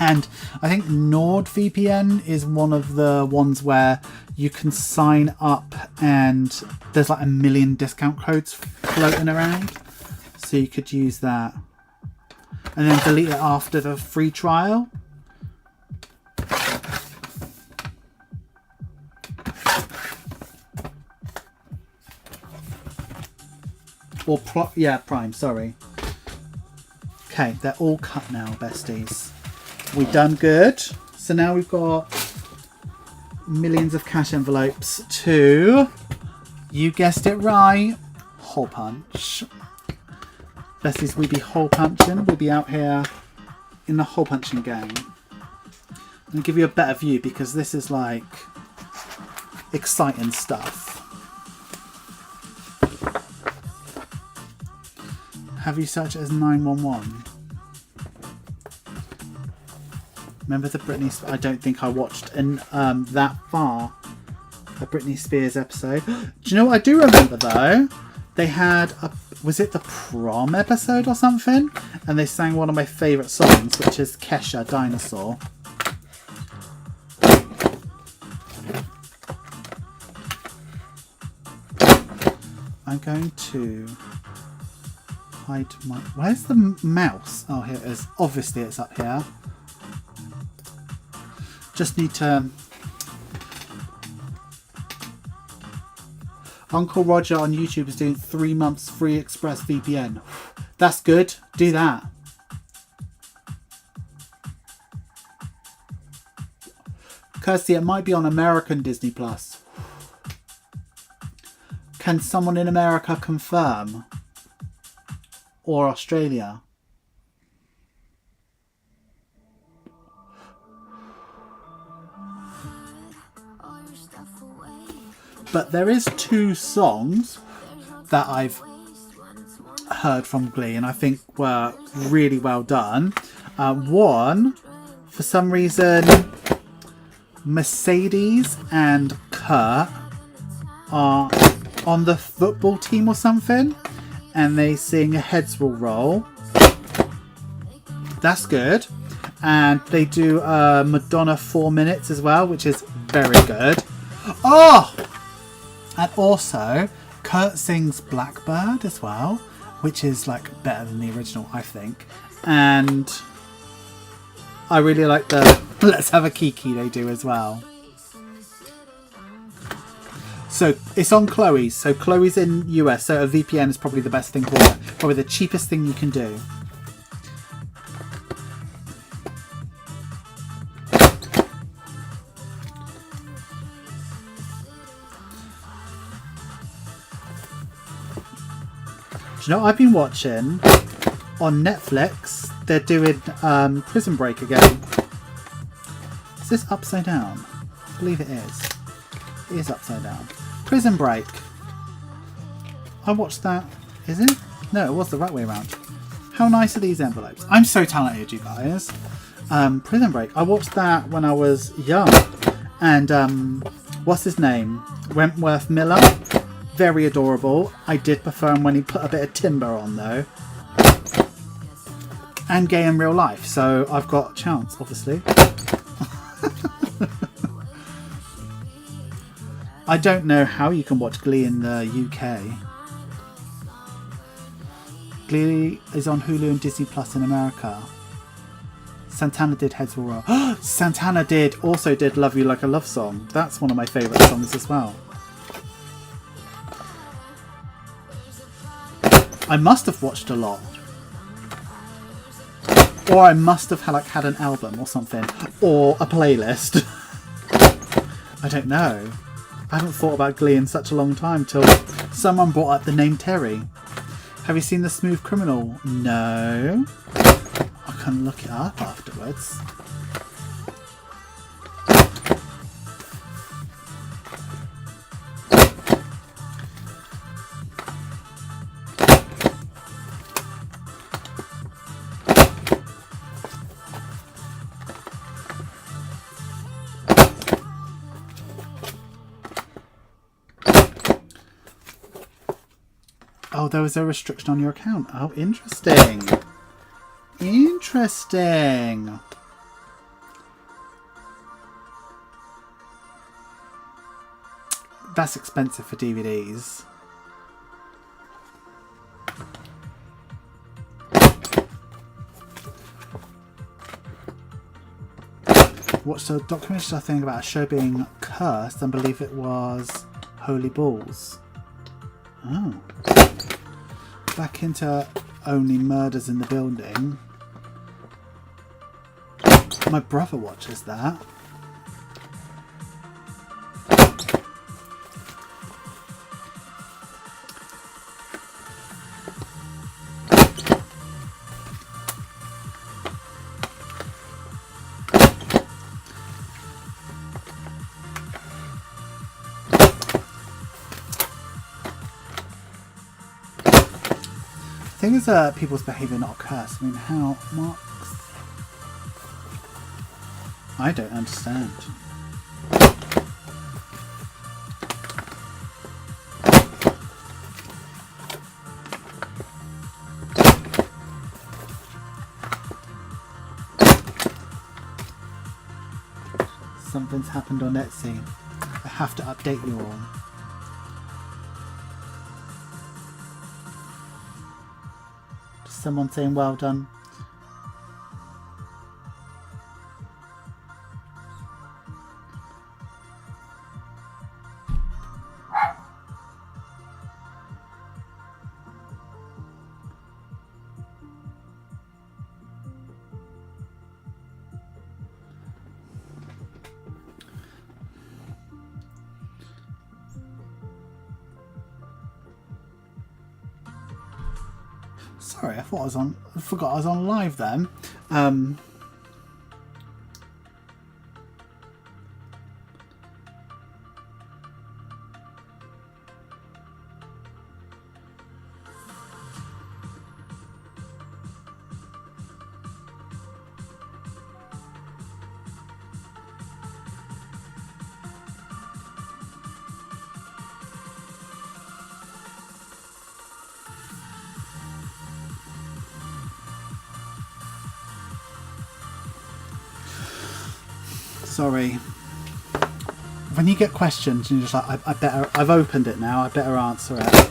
And I think NordVPN is one of the ones where you can sign up and there's like 1 million discount codes floating around. So you could use that. And then delete it after the free trial. Or Prime, sorry. Okay, they're all cut now, besties. We've done good. So now we've got millions of cash envelopes to, you guessed it right, hole punch. Besties, we be hole punching. We'll be out here in the hole punching game. I'm going to give you a better view because this is like exciting stuff. Have you searched it as 911? Remember the Britney... I don't think I watched that far a Britney Spears episode. Do you know what I do remember though? They had a... Was it the prom episode or something? And they sang one of my favourite songs, which is Kesha, Dinosaur. I'm going to hide my... Where's the mouse? Oh, here it is. Obviously it's up here. Just need to... Uncle Roger on YouTube is doing 3 months free Express VPN. That's good. Do that. Kirsty, it might be on American Disney Plus. Can someone in America confirm? Or Australia? But there is 2 songs that I've heard from Glee and I think were really well done. One, for some reason, Mercedes and Kurt are on the football team or something and they sing Heads Will Roll. That's good. And they do Madonna 4 Minutes as well, which is very good. Oh! And also, Kurt sings Blackbird as well, which is like better than the original, I think. And I really like the Let's Have a Kiki they do as well. So it's on Chloe's. So Chloe's in US, so a VPN is probably the best thing for her. Probably the cheapest thing you can do. Do you know what I've been watching on Netflix? They're doing Prison Break again. Is this upside down? I believe it is. It is upside down. Prison Break. I watched that. Is it? No, it was the right way around. How nice are these envelopes? I'm so talented, you guys. Prison Break. I watched that when I was young. And what's his name? Wentworth Miller. Very adorable. I did prefer him when he put a bit of timber on though. And gay in real life, so I've got a chance, obviously. I don't know how you can watch Glee in the UK. Glee is on Hulu and Disney Plus in America. Santana did Heads Will Roll. Santana also did Love You Like a Love Song. That's one of my favourite songs as well. I must have watched a lot. Or I must have had an album or something. Or a playlist. I don't know. I haven't thought about Glee in such a long time till someone brought up the name Terry. Have you seen The Smooth Criminal? No. I can look it up afterwards. there was a restriction on your account. Oh, interesting. Interesting. That's expensive for DVDs. Watched a documentary thing about a show being cursed and believe it was Holy Balls. Oh. Back into only murders in the building. My brother watches that. The thing is, people's behaviour not a curse. I mean, how, Marks? I don't understand. Something's happened on Etsy. I have to update you all. Someone saying well done. Sorry, I forgot I was on live then. Sorry. When you get questions and you're just like, I better, I've opened it now, I better answer it.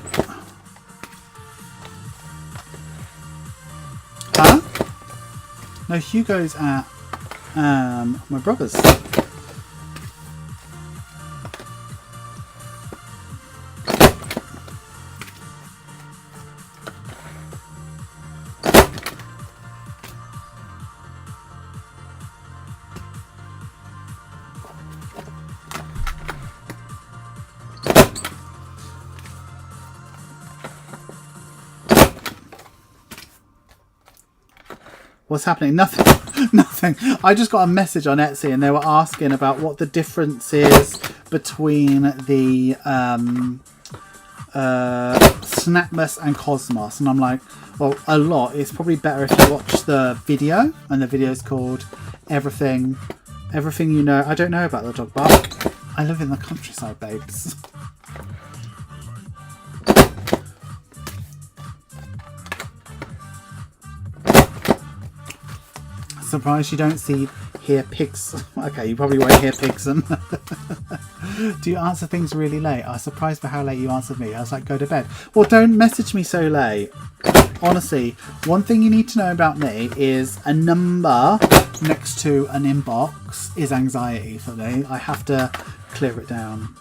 Huh? No, Hugo's at my brother's. What's happening? Nothing. Nothing. I just got a message on Etsy and they were asking about what the difference is between the Snapmas and Cosmos. And I'm like, well, a lot. It's probably better if you watch the video. And the video is called Everything You Know. I don't know about the dog bark. I live in the countryside, babes. Surprised you don't hear pigs. Okay, you probably won't hear pigs. Do you answer things really late? I was surprised by how late you answered me. I was like, go to bed. Well, don't message me so late. Honestly, one thing you need to know about me is a number next to an inbox is anxiety for me. I have to clear it down.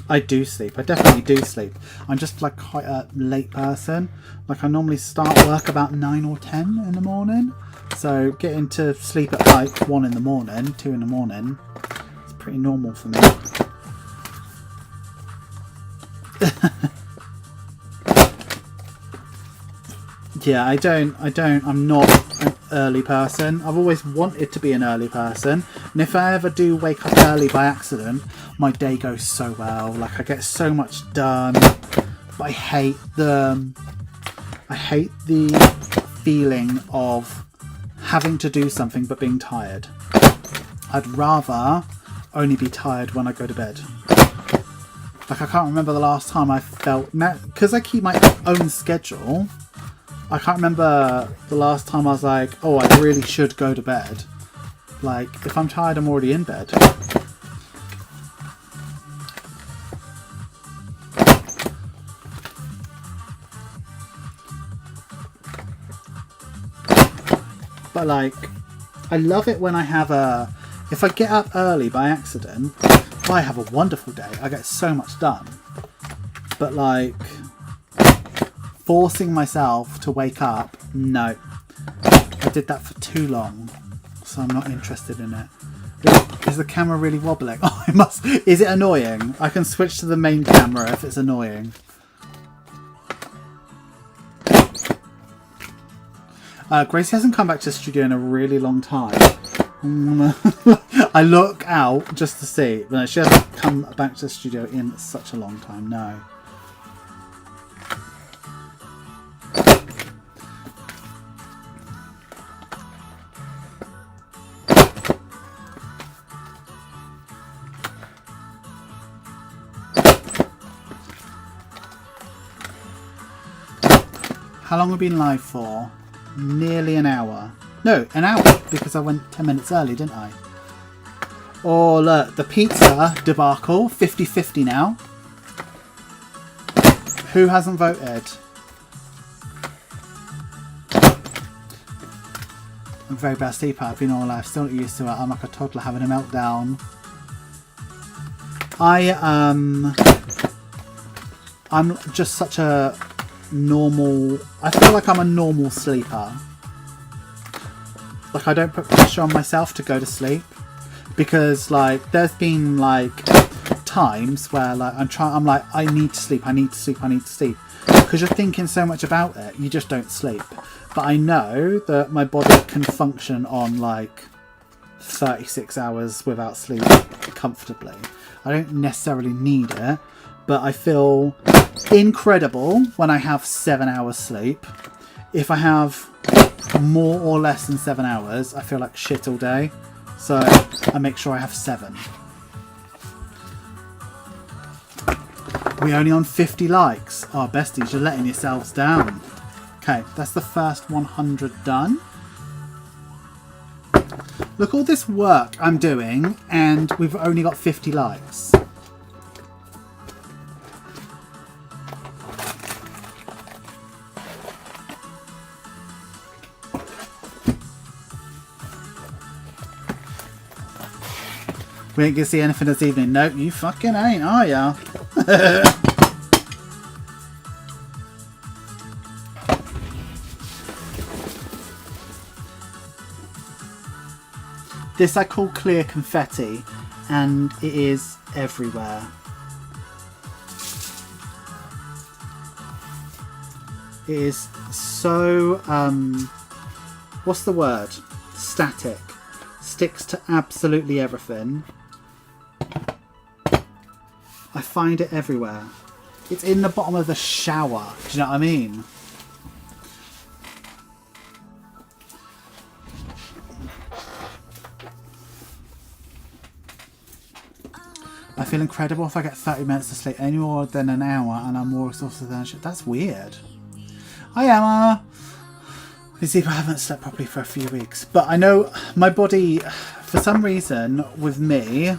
I do sleep. I definitely do sleep. I'm just like quite a late person. Like I normally start work about 9 or 10 in the morning. So getting to sleep at like 1 in the morning, 2 in the morning, it's pretty normal for me. Yeah, I'm not an early person. I've always wanted to be an early person. And if I ever do wake up early by accident, my day goes so well. Like I get so much done. But I hate the feeling of having to do something but being tired. I'd rather only be tired when I go to bed. Like, I can't remember the last time I felt... Now, because I keep my own schedule, I can't remember the last time I was like, oh, I really should go to bed. Like, if I'm tired, I'm already in bed. But, like, I love it when I have a... If I get up early by accident, I have a wonderful day. I get so much done. But, like, forcing myself to wake up, no. I did that for too long, so I'm not interested in it. Is the camera really wobbling? Oh, it must. Is it annoying? I can switch to the main camera if it's annoying. Gracie hasn't come back to the studio in a really long time. I look out just to see. But no, she hasn't come back to the studio in such a long time, no. How long have we been live for? Nearly an hour. No, an hour, because I went 10 minutes early, didn't I? Oh, look, the pizza debacle, 50-50 now. Who hasn't voted? I'm very bad sleeper. I've been all life, still not used to it. I'm like a toddler having a meltdown. I'm just such a normal... I feel like I'm a normal sleeper. Like, I don't put pressure on myself to go to sleep, because like there's been like times where like I'm like, I need to sleep, I need to sleep, I need to sleep, because you're thinking so much about it, you just don't sleep. But I know that my body can function on like 36 hours without sleep comfortably. I don't necessarily need it, but I feel incredible when I have 7 hours sleep. If I have more or less than 7 hours, I feel like shit all day. So I make sure I have 7. We're only on 50 likes. Oh, besties, you're letting yourselves down. Okay, that's the first 100 done. Look, all this work I'm doing, and we've only got 50 likes. We ain't gonna see anything this evening. Nope, you fucking ain't, are ya? This I call clear confetti, and it is everywhere. It is so, what's the word? Static. Sticks to absolutely everything. I find it everywhere. It's in the bottom of the shower. Do you know what I mean? I feel incredible if I get 30 minutes to sleep, any more than an hour, and I'm more exhausted than shit. That's weird. Hi Emma. You see, I haven't slept properly for a few weeks, but I know my body, for some reason, with me,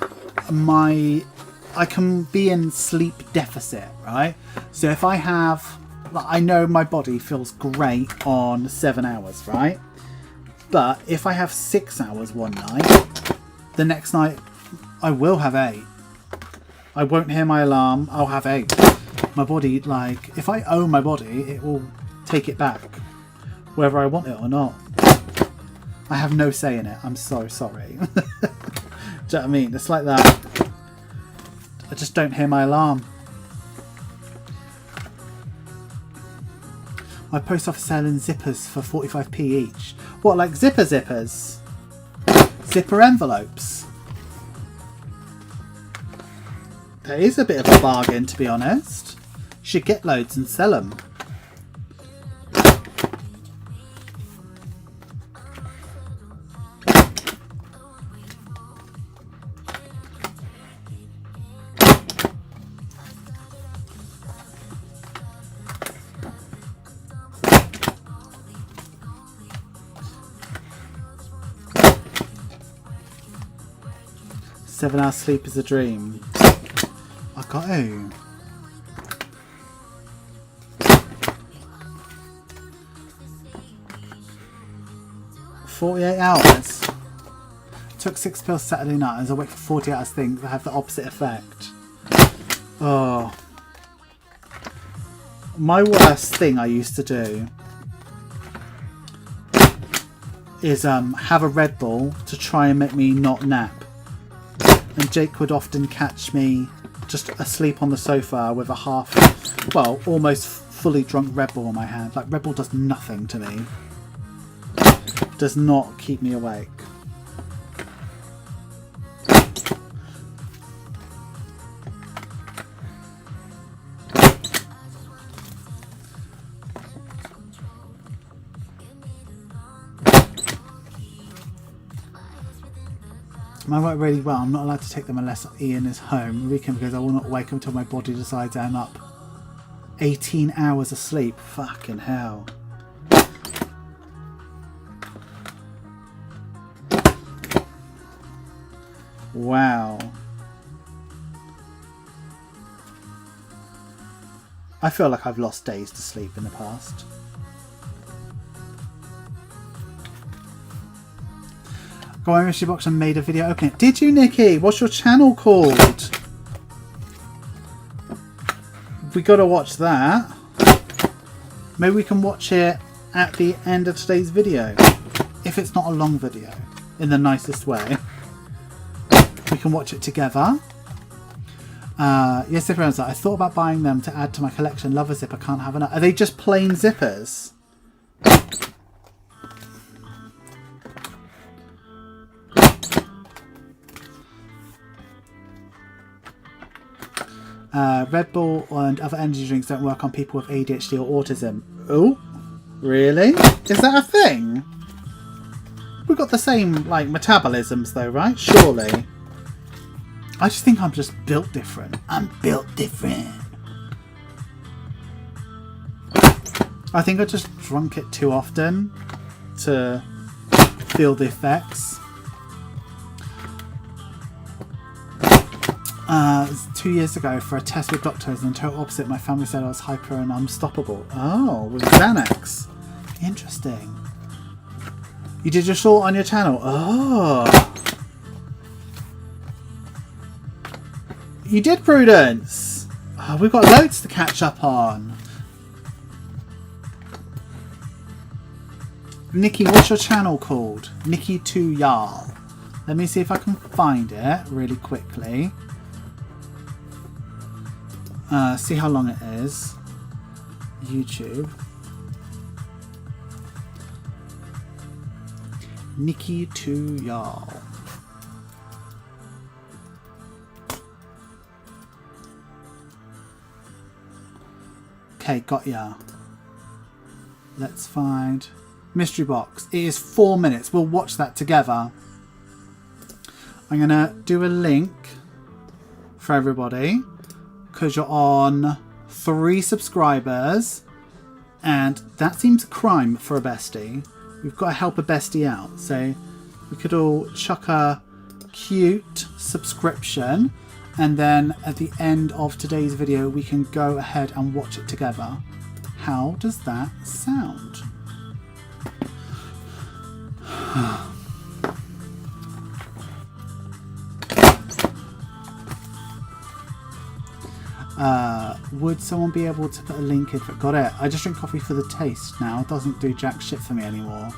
I can be in sleep deficit, right? So if I have, I know my body feels great on 7 hours, right? But if I have 6 hours one night, the next night I will have 8. I won't hear my alarm, I'll have 8. My body, like, if I own my body, it will take it back, whether I want it or not. I have no say in it, I'm so sorry. Do you know what I mean? It's like that. I just don't hear my alarm. My post office selling zippers for 45p each. What, like zippers? Zipper envelopes? That is a bit of a bargain, to be honest. You should get loads and sell them. 7 hours sleep is a dream. I got to. "48 hours. Took 6 pills Saturday night. As I wait for 40 hours, things that have the opposite effect." Oh. My worst thing I used to do is have a Red Bull to try and make me not nap. And Jake would often catch me just asleep on the sofa with a almost fully drunk Red Bull in my hand. Like, Red Bull does nothing to me. Does not keep me awake. I work really well. I'm not allowed to take them unless Ian is home the weekend because I will not wake until my body decides I'm up. 18 hours of sleep. Fucking hell. Wow. I feel like I've lost days to sleep in the past. Go on Mystery Box and made a video opening it. Did you, Nikki? What's your channel called? We gotta watch that. Maybe we can watch it at the end of today's video. If it's not a long video. In the nicest way. We can watch it together. Yes, everyone's like, I thought about buying them to add to my collection. Love a zipper, can't have enough. Are they just plain zippers? Red Bull and other energy drinks don't work on people with ADHD or autism. Oh, really? Is that a thing? We've got the same, like, metabolisms though, right? Surely. I just think I'm just built different. I'm built different. I think I just drunk it too often to feel the effects. It was 2 years ago for a test with doctors, and the total opposite. My family said I was hyper and unstoppable. Oh, with Xanax. Interesting. You did your short on your channel. Oh. You did, Prudence. Oh, we've got loads to catch up on. Nikki, what's your channel called? Nikki 2 Yarl. Let me see if I can find it really quickly. See how long it is. YouTube. Nikki 2 Yarl. Okay, got ya. Let's find Mystery Box. It is 4 minutes. We'll watch that together. I'm gonna do a link for everybody because you're on 3 subscribers, and that seems a crime for a bestie. We've got to help a bestie out, so we could all chuck a cute subscription, and then at the end of today's video we can go ahead and watch it together. How does that sound? Would someone be able to put a link in for it? Got it. I just drink coffee for the taste now. It doesn't do jack shit for me anymore.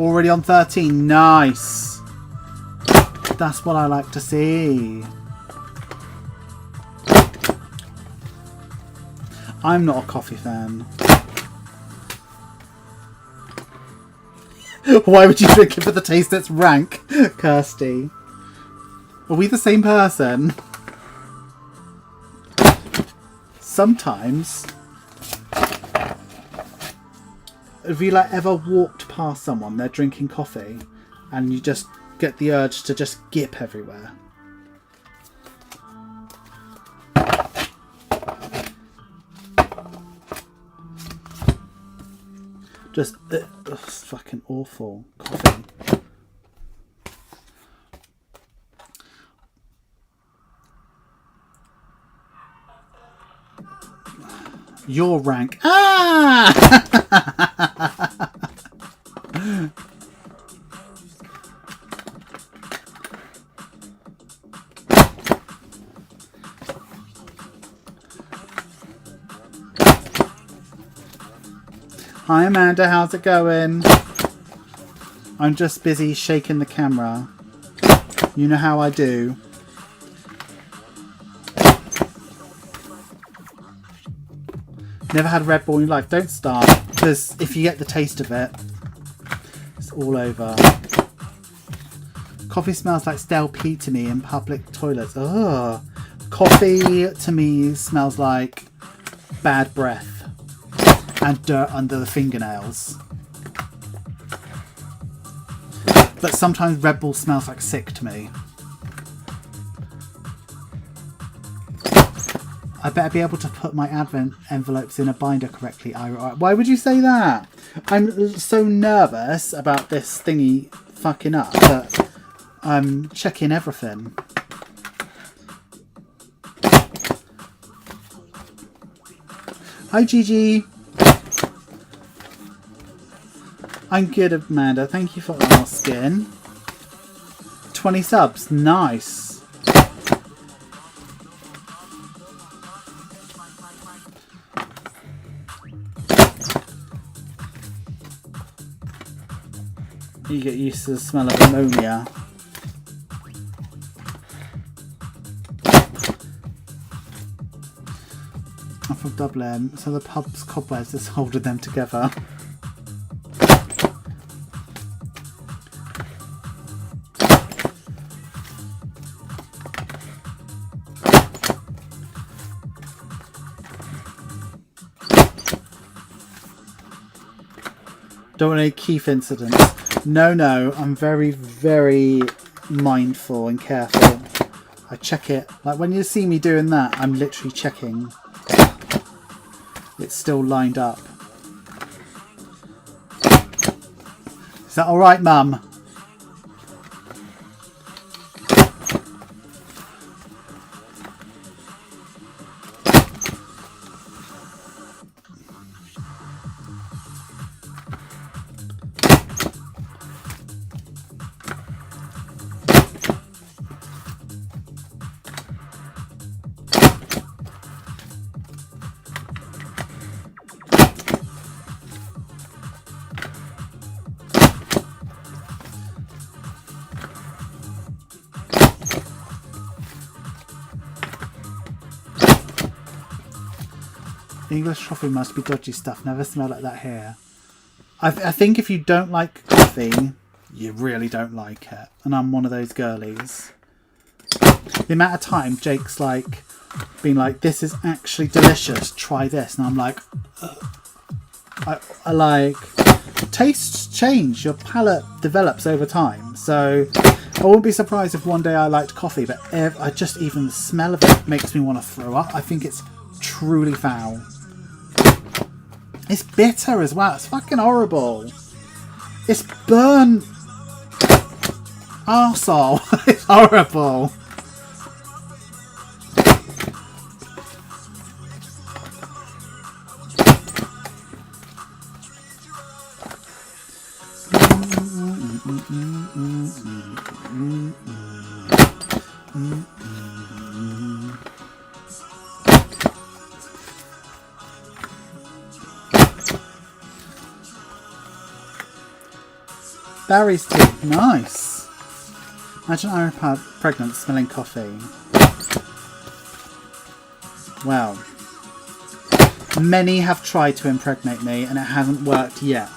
Already on 13. Nice. That's what I like to see. I'm not a coffee fan. Why would you drink it for the taste? That's rank, Kirsty. Are we the same person? sometimes, have you like ever walked past someone, they're drinking coffee, and you just get the urge to just gip everywhere? Just, it's fucking awful. Coffee. Your rank. Ah! Hi Amanda, how's it going? I'm just busy shaking the camera. You know how I do. Never had Red Bull in your life? Don't start, because if you get the taste of it, it's all over. Coffee smells like stale pee to me in public toilets. Ugh. Coffee to me smells like bad breath and dirt under the fingernails. But sometimes Red Bull smells like sick to me. I better be able to put my advent envelopes in a binder correctly. Why would you say that? I'm so nervous about this thingy fucking up that I'm checking everything. Hi Gigi. I'm good, Amanda. Thank you for asking. 20 subs. Nice. You get used to the smell of ammonia. I'm from Dublin, so the pub's cobwebs is holding them together. Don't want any Keith incidents. No, I'm very, very mindful and careful. I check it. Like when you see me doing that, I'm literally checking. It's still lined up. Is that alright, Mum? English coffee must be dodgy stuff. Never smell like that here. I think if you don't like coffee, you really don't like it. And I'm one of those girlies. The amount of time Jake's like, being like, this is actually delicious, try this. And I'm like, I like, tastes change. Your palate develops over time. So I wouldn't be surprised if one day I liked coffee, but even the smell of it makes me want to throw up. I think it's truly foul. It's bitter as well. It's fucking horrible. It's burnt arsehole. It's horrible. Barry's tea. Nice. Imagine I'm pregnant smelling coffee. Well, many have tried to impregnate me and it hasn't worked yet.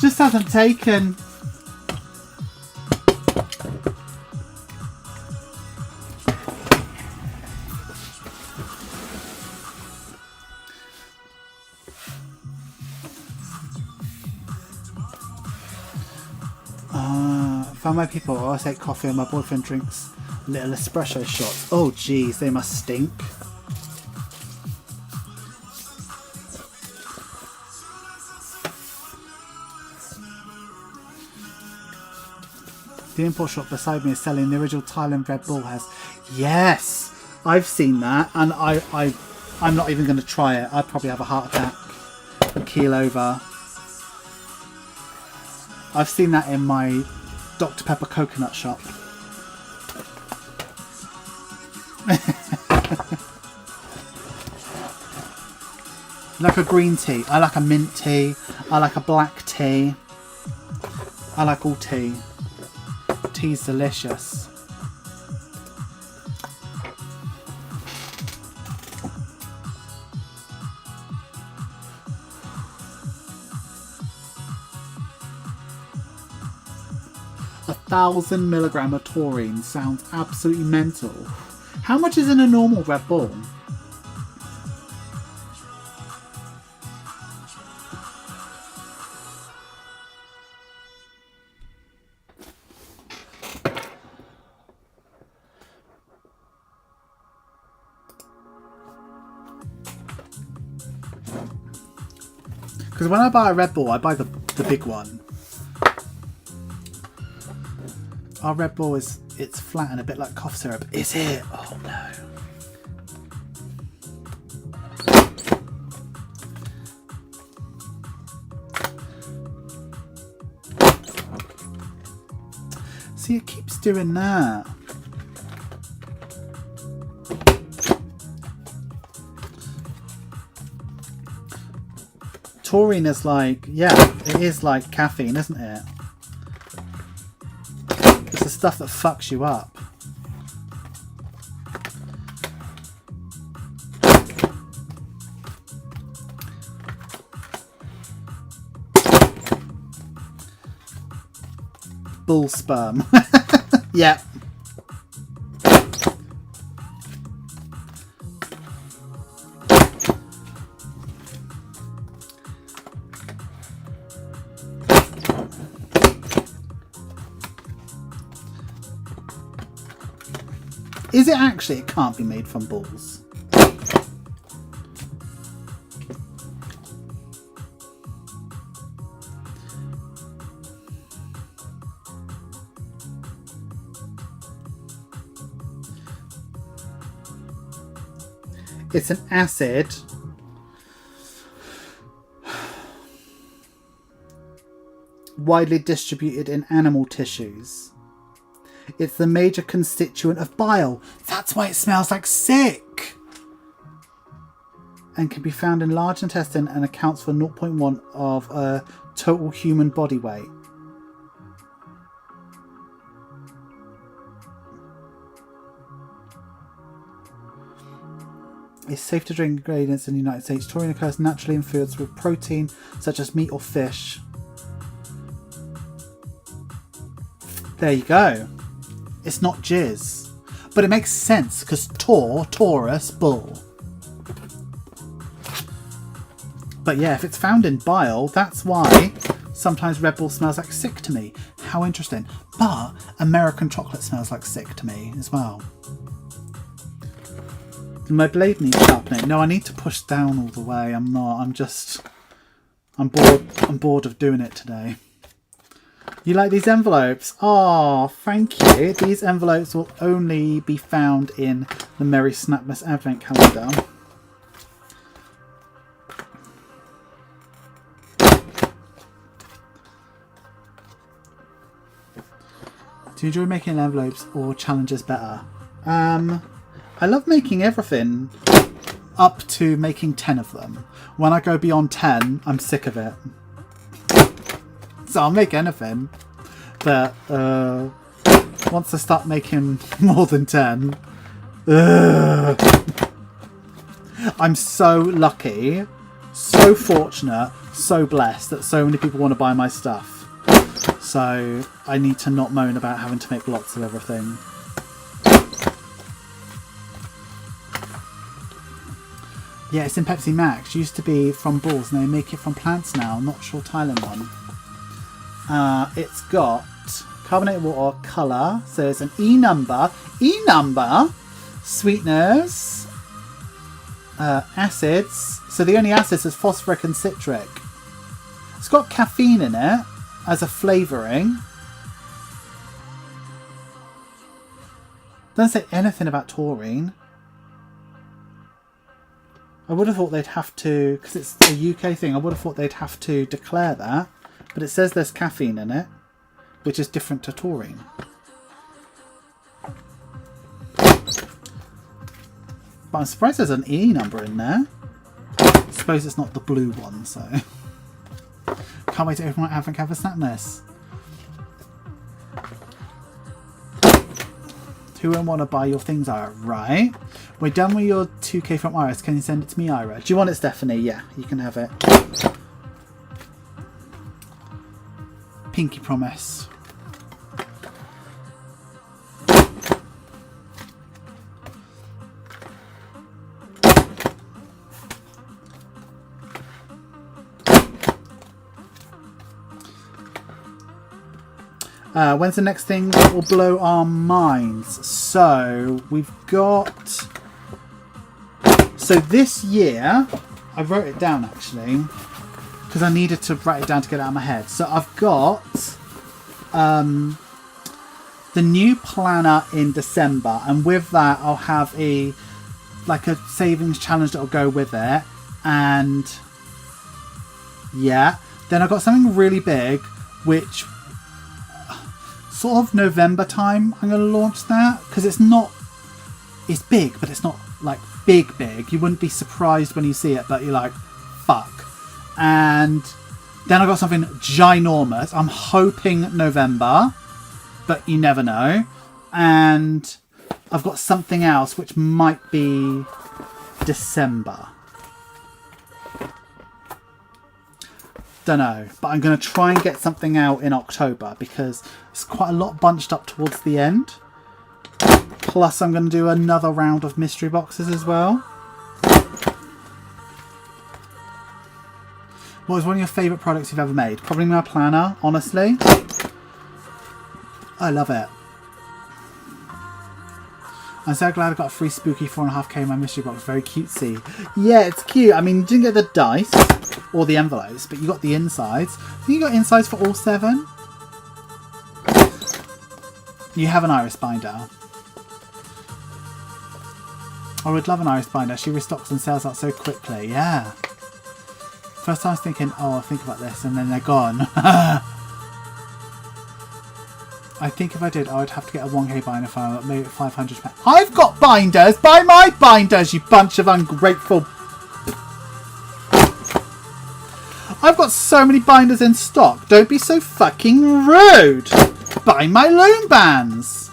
Just hasn't taken. Found my people. I take coffee and my boyfriend drinks little espresso shots. Oh geez, they must stink. The import shop beside me is selling the original Thailand Red Bull has. Yes, I've seen that, and I'm not even going to try it. I'd probably have a heart attack a keel over. I've seen that in my Dr. Pepper coconut shop. Like a green tea. I like a mint tea. I like a black tea. I like all tea. Tea's delicious. A 1,000 milligram of taurine sounds absolutely mental. How much is in a normal Red Bull? Because when I buy a Red Bull, I buy the big one. Our Red Bull it's flat and a bit like cough syrup. Is it? Oh no. See, it keeps doing that. Taurine is like, yeah, it is like caffeine, isn't it? It's the stuff that fucks you up. Bull sperm. Yeah. Is it actually? It can't be made from bulls. It's an acid widely distributed in animal tissues. It's the major constituent of bile. That's why it smells like sick. And can be found in large intestine and accounts for 0.1 of a total human body weight. It's safe to drink ingredients in the United States. Taurine occurs naturally in foods with protein, such as meat or fish. There you go. It's not jizz. But it makes sense, because Taurus, bull. But yeah, if it's found in bile, that's why sometimes Red Bull smells like sick to me. How interesting. But American chocolate smells like sick to me as well. My blade needs sharpening. No, I need to push down all the way. I'm not. I'm bored of doing it today. You like these envelopes? Oh, thank you. These envelopes will only be found in the Merry Snapmas Advent Calendar. Do you enjoy making envelopes or challenges better? I love making everything up to making 10 of them. When I go beyond 10, I'm sick of it. So I'll make anything. But once I start making more than 10, I'm so lucky, so fortunate, so blessed that so many people want to buy my stuff. So I need to not moan about having to make lots of everything. Yeah, it's in Pepsi Max. Used to be from balls and they make it from plants now. I'm not sure Thailand one. It's got carbonated water, colour. So there's an E number, sweeteners, acids. So the only acids is phosphoric and citric. It's got caffeine in it as a flavouring. Doesn't say anything about taurine. I would have thought they'd have to, because it's a UK thing, I would have thought they'd have to declare that. But it says there's caffeine in it, which is different to taurine. But I'm surprised there's an E number in there. I suppose it's not the blue one, so... Can't wait to open my advent calendar for Snapmas. Who won't want to buy your things, Ira? Right. We're done with your 2K from Iris. Can you send it to me, Ira? Do you want it, Stephanie? Yeah, you can have it. Pinky promise. When's the next thing that will blow our minds? So we've got... So this year, I wrote it down actually, because I needed to write it down to get it out of my head. So I've got the new planner in December, and with that I'll have a savings challenge that will go with it. And yeah, then I've got something really big, which sort of November time I'm going to launch that, because it's big, but it's not like big. You wouldn't be surprised when you see it, but you're like, fuck. And then I got something ginormous. I'm hoping November, but you never know. And I've got something else which might be December. Don't know, but I'm going to try and get something out in October because it's quite a lot bunched up towards the end. Plus I'm going to do another round of mystery boxes as well. What was one of your favourite products you've ever made? Probably my planner, honestly. I love it. I'm so glad I got a free spooky 4.5k in my mystery box. Very cutesy. Yeah, it's cute. I mean, you didn't get the dice or the envelopes, but you got the insides. I think you got insides for all 7. You have an iris binder. I would love an iris binder. She restocks and sells out so quickly. Yeah. First time I was thinking, oh, I'll think about this, and then they're gone. I think if I did, I would have to get a 1k binder for maybe £500. I've got binders! Buy my binders, you bunch of ungrateful... I've got so many binders in stock. Don't be so fucking rude! Buy my loom bands!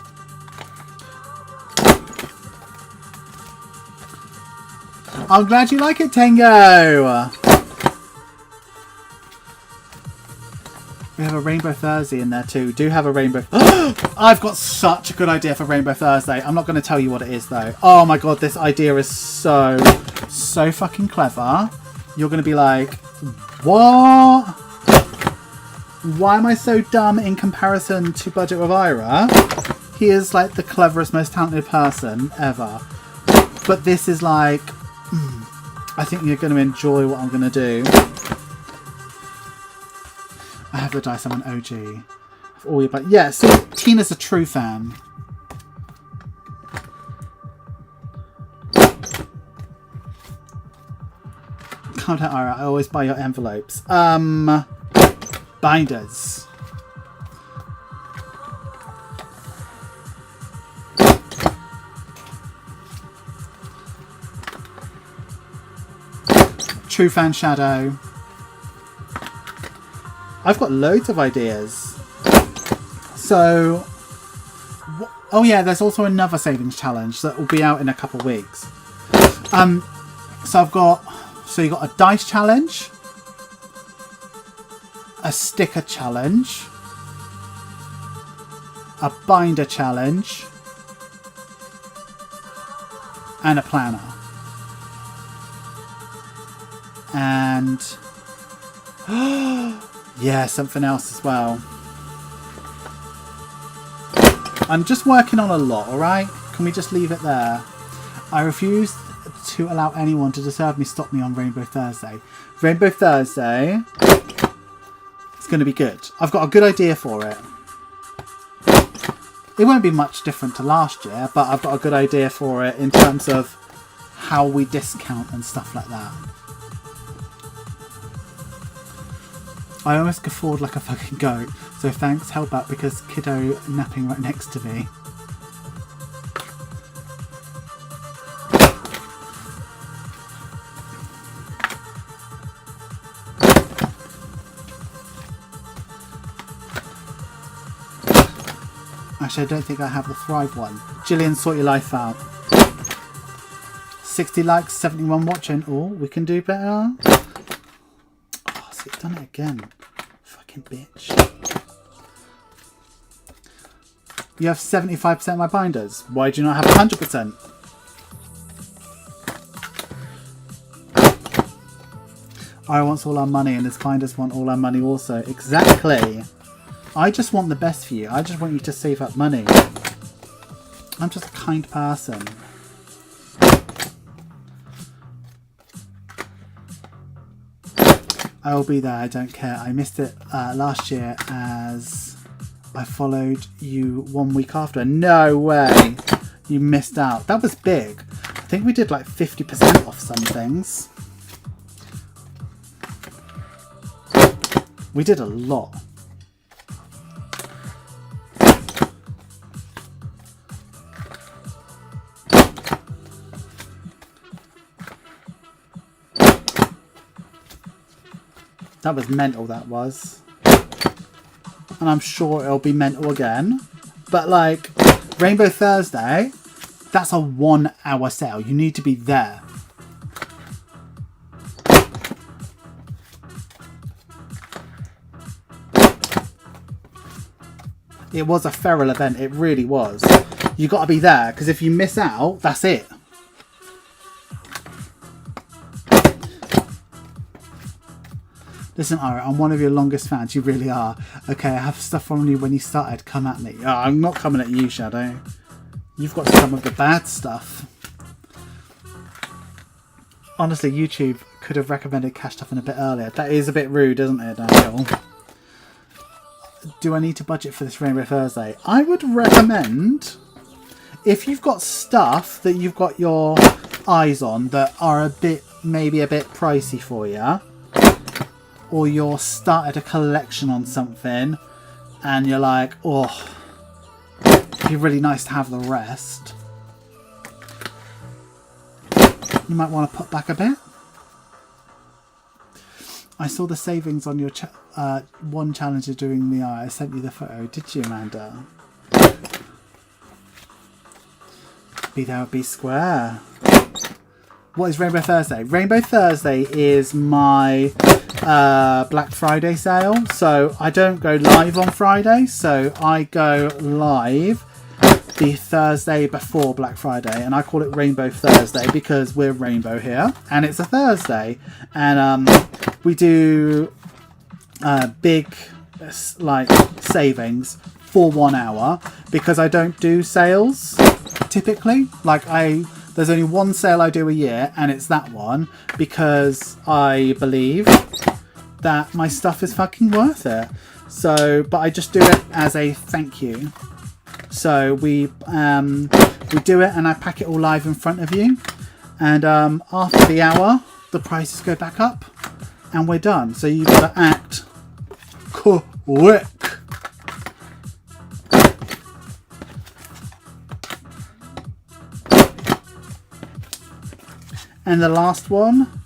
I'm glad you like it, Tango! We have a Rainbow Thursday in there too. Do have a Rainbow... I've got such a good idea for Rainbow Thursday. I'm not going to tell you what it is though. Oh my god, this idea is so fucking clever. You're going to be like, what? Why am I so dumb in comparison to Budget with Ira? He is like the cleverest, most talented person ever. But this is like... I think you're going to enjoy what I'm going to do. I have the dice, I'm an OG. All your but yeah, see, Tina's a true fan. Calm down, Ira. I always buy your envelopes. Binders. True fan Shadow. I've got loads of ideas. So, oh yeah, there's also another savings challenge that will be out in a couple of weeks. So I've got, so you got a dice challenge, a sticker challenge, a binder challenge, and a planner. And yeah, something else as well. I'm just working on a lot, alright? Can we just leave it there? I refuse to allow anyone to disturb me, stop me on Rainbow Thursday. Rainbow Thursday is going to be good. I've got a good idea for it. It won't be much different to last year, but I've got a good idea for it in terms of how we discount and stuff like that. I almost guffawed like a fucking goat, so thanks, help out because kiddo napping right next to me. Actually, I don't think I have the Thrive one. Gillian, sort your life out. 60 likes, 71 watching. Oh, we can do better. Oh, see, it's done it again. Fucking bitch. You have 75% of my binders. Why do you not have 100%? I want all our money and his binders want all our money also. Exactly. I just want the best for you. I just want you to save up money. I'm just a kind person. I will be there, I don't care. I missed it last year as I followed you 1 week after. No way! You missed out. That was big. I think we did like 50% off some things. We did a lot. That was mental, that was. And I'm sure it'll be mental again. But like, Rainbow Thursday, that's a 1 hour sale. You need to be there. It was a feral event, it really was. You got to be there, because if you miss out, that's it. Listen, Ira, I'm one of your longest fans. You really are. Okay, I have stuff from you when you started. Come at me. Oh, I'm not coming at you, Shadow. You've got some of the bad stuff. Honestly, YouTube could have recommended cash stuff in a bit earlier. That is a bit rude, isn't it, Daniel? Do I need to budget for this Rainbow Thursday? I would recommend, if you've got stuff that you've got your eyes on that are a bit, maybe a bit pricey for you, or you're started a collection on something and you're like, oh, it'd be really nice to have the rest. You might want to put back a bit. I saw the savings on your one challenger doing the eye. I sent you the photo. Did you, Amanda? Be there or be square. What is Rainbow Thursday? Rainbow Thursday is my Black Friday sale. So I don't go live on Friday. So I go live the Thursday before Black Friday. And I call it Rainbow Thursday because we're rainbow here. And it's a Thursday. And we do big like savings for 1 hour. Because I don't do sales typically. Like there's only one sale I do a year, and it's that one because I believe that my stuff is fucking worth it. So, but I just do it as a thank you. So we do it, and I pack it all live in front of you, and after the hour, the prices go back up, and we're done. So you've got to act quick. And the last one,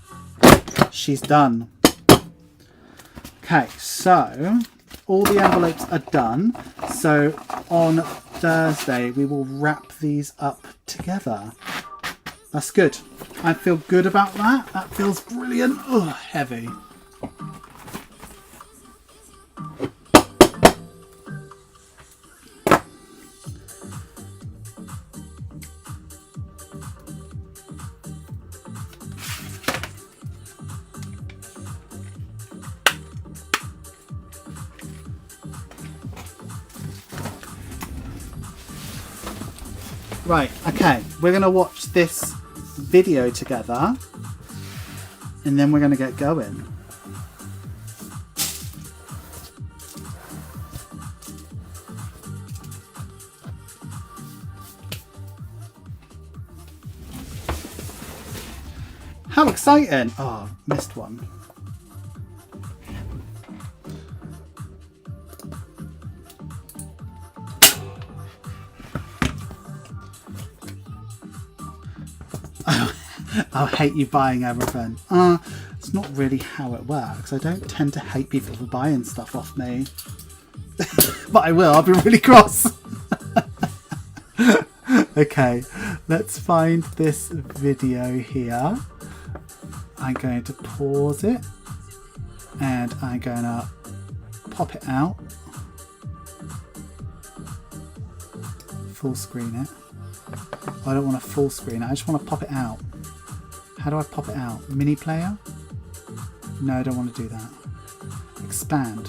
she's done. Okay, so all the envelopes are done. So on Thursday, we will wrap these up together. That's good. I feel good about that. That feels brilliant. Ugh, heavy. Right, okay. We're going to watch this video together. And then we're going to get going. How exciting! Oh, missed one. I'll hate you buying everything. It's not really how it works. I don't tend to hate people for buying stuff off me. But I will. I'll be really cross. Okay, let's find this video here. I'm going to pause it. And I'm going to pop it out. Full screen it. I don't want to full screen it. I just want to pop it out. How do I pop it out? Mini player? No, I don't want to do that. Expand.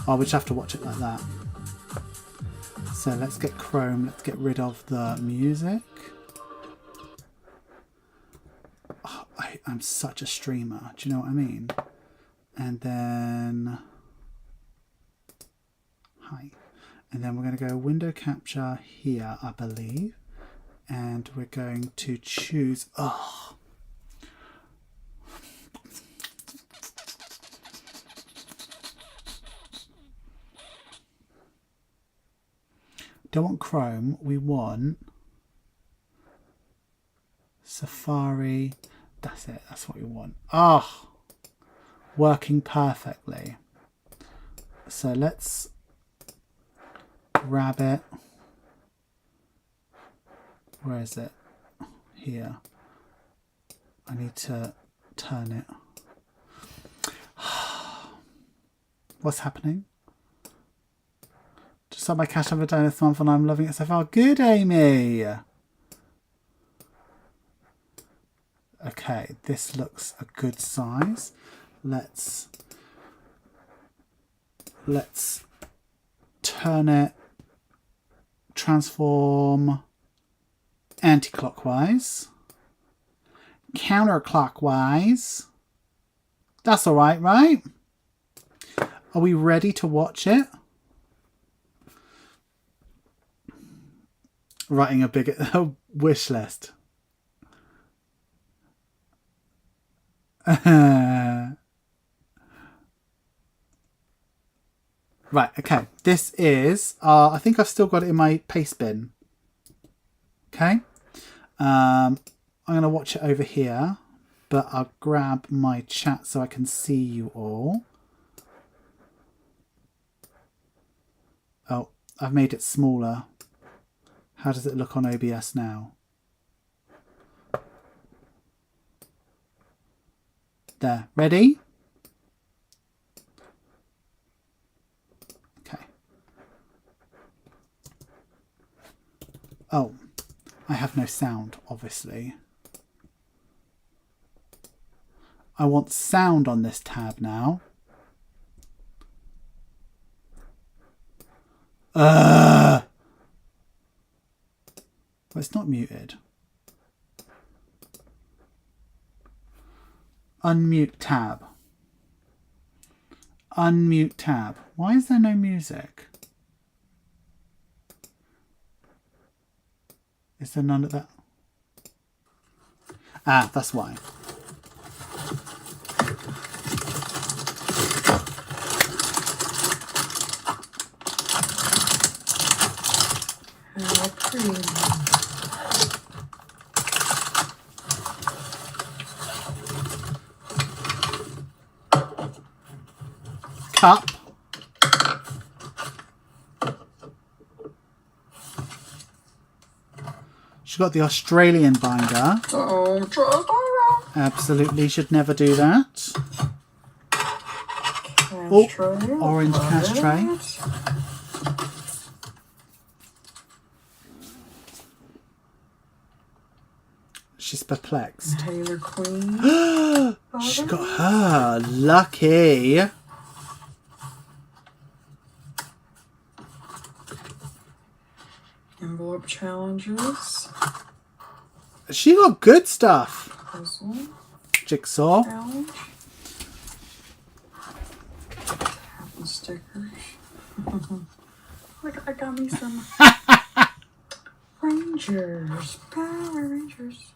Oh, we just have to watch it like that. So let's get Chrome. Let's get rid of the music. Oh, I'm such a streamer. Do you know what I mean? And then... Hi. And then we're going to go window capture here, I believe. And we're going to choose... Oh. Don't want Chrome. We want Safari. That's it. That's what we want. Oh, working perfectly. So let's grab it. Where is it? Here. I need to turn it. What's happening? Just up my cash over down this month and I'm loving it so far. Good, Amy. Okay, this looks a good size. Let's turn it, transform anti-clockwise, counterclockwise. That's all right, right? Are we ready to watch it? Writing a big wish list. Right, okay. This is, I think I've still got it in my paste bin. Okay. I'm going to watch it over here, but I'll grab my chat so I can see you all. Oh, I've made it smaller. How does it look on OBS now? There. Ready? Okay. Oh, I have no sound, obviously. I want sound on this tab now. Well, it's not muted. Unmute tab. Unmute tab. Why is there no music? Is there none of that? Ah, that's why. How pretty. Cup. She's got the Australian binder. Absolutely should never do that. Oh, orange cash tray. She's perplexed. Taylor Queen. She got her. Lucky. Envelope challenges. She got good stuff. Puzzle. Jigsaw. Challenge. Apple stickers. Look, I got me some Rangers. Power Rangers.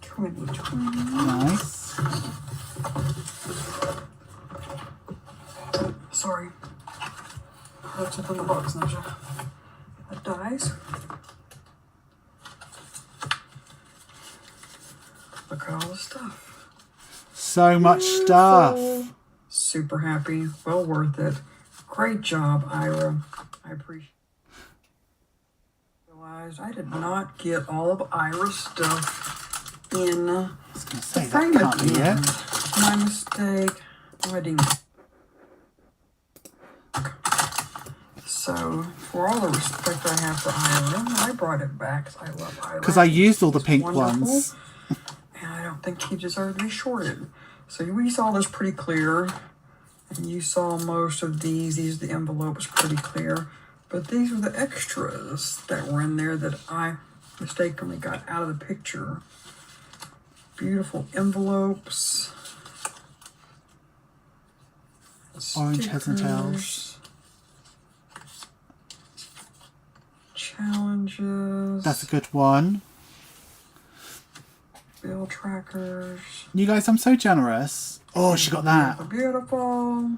2020. Nice. Sorry. That's up in the box, Naja. That dies. Look at all the stuff. So much stuff. Super happy. Well worth it. Great job, Ira. I appreciate it. Realized I did not get all of Ira's stuff in I was going to say, the that frame can't at be the it. end. My mistake. I didn't. So, for all the respect I have for Ira, I brought it back because I love Ira. Because I used all the He's pink wonderful, ones. And I don't think he deserved to be shorted. So we saw this pretty clear. And you saw most of these. These are the envelopes, pretty clear. But these were the extras that were in there that I mistakenly got out of the picture. Beautiful envelopes. Orange heads and tails. Stickers. Challenges. That's a good one. Bill trackers. You guys, I'm so generous. Oh, she got that. Beautiful.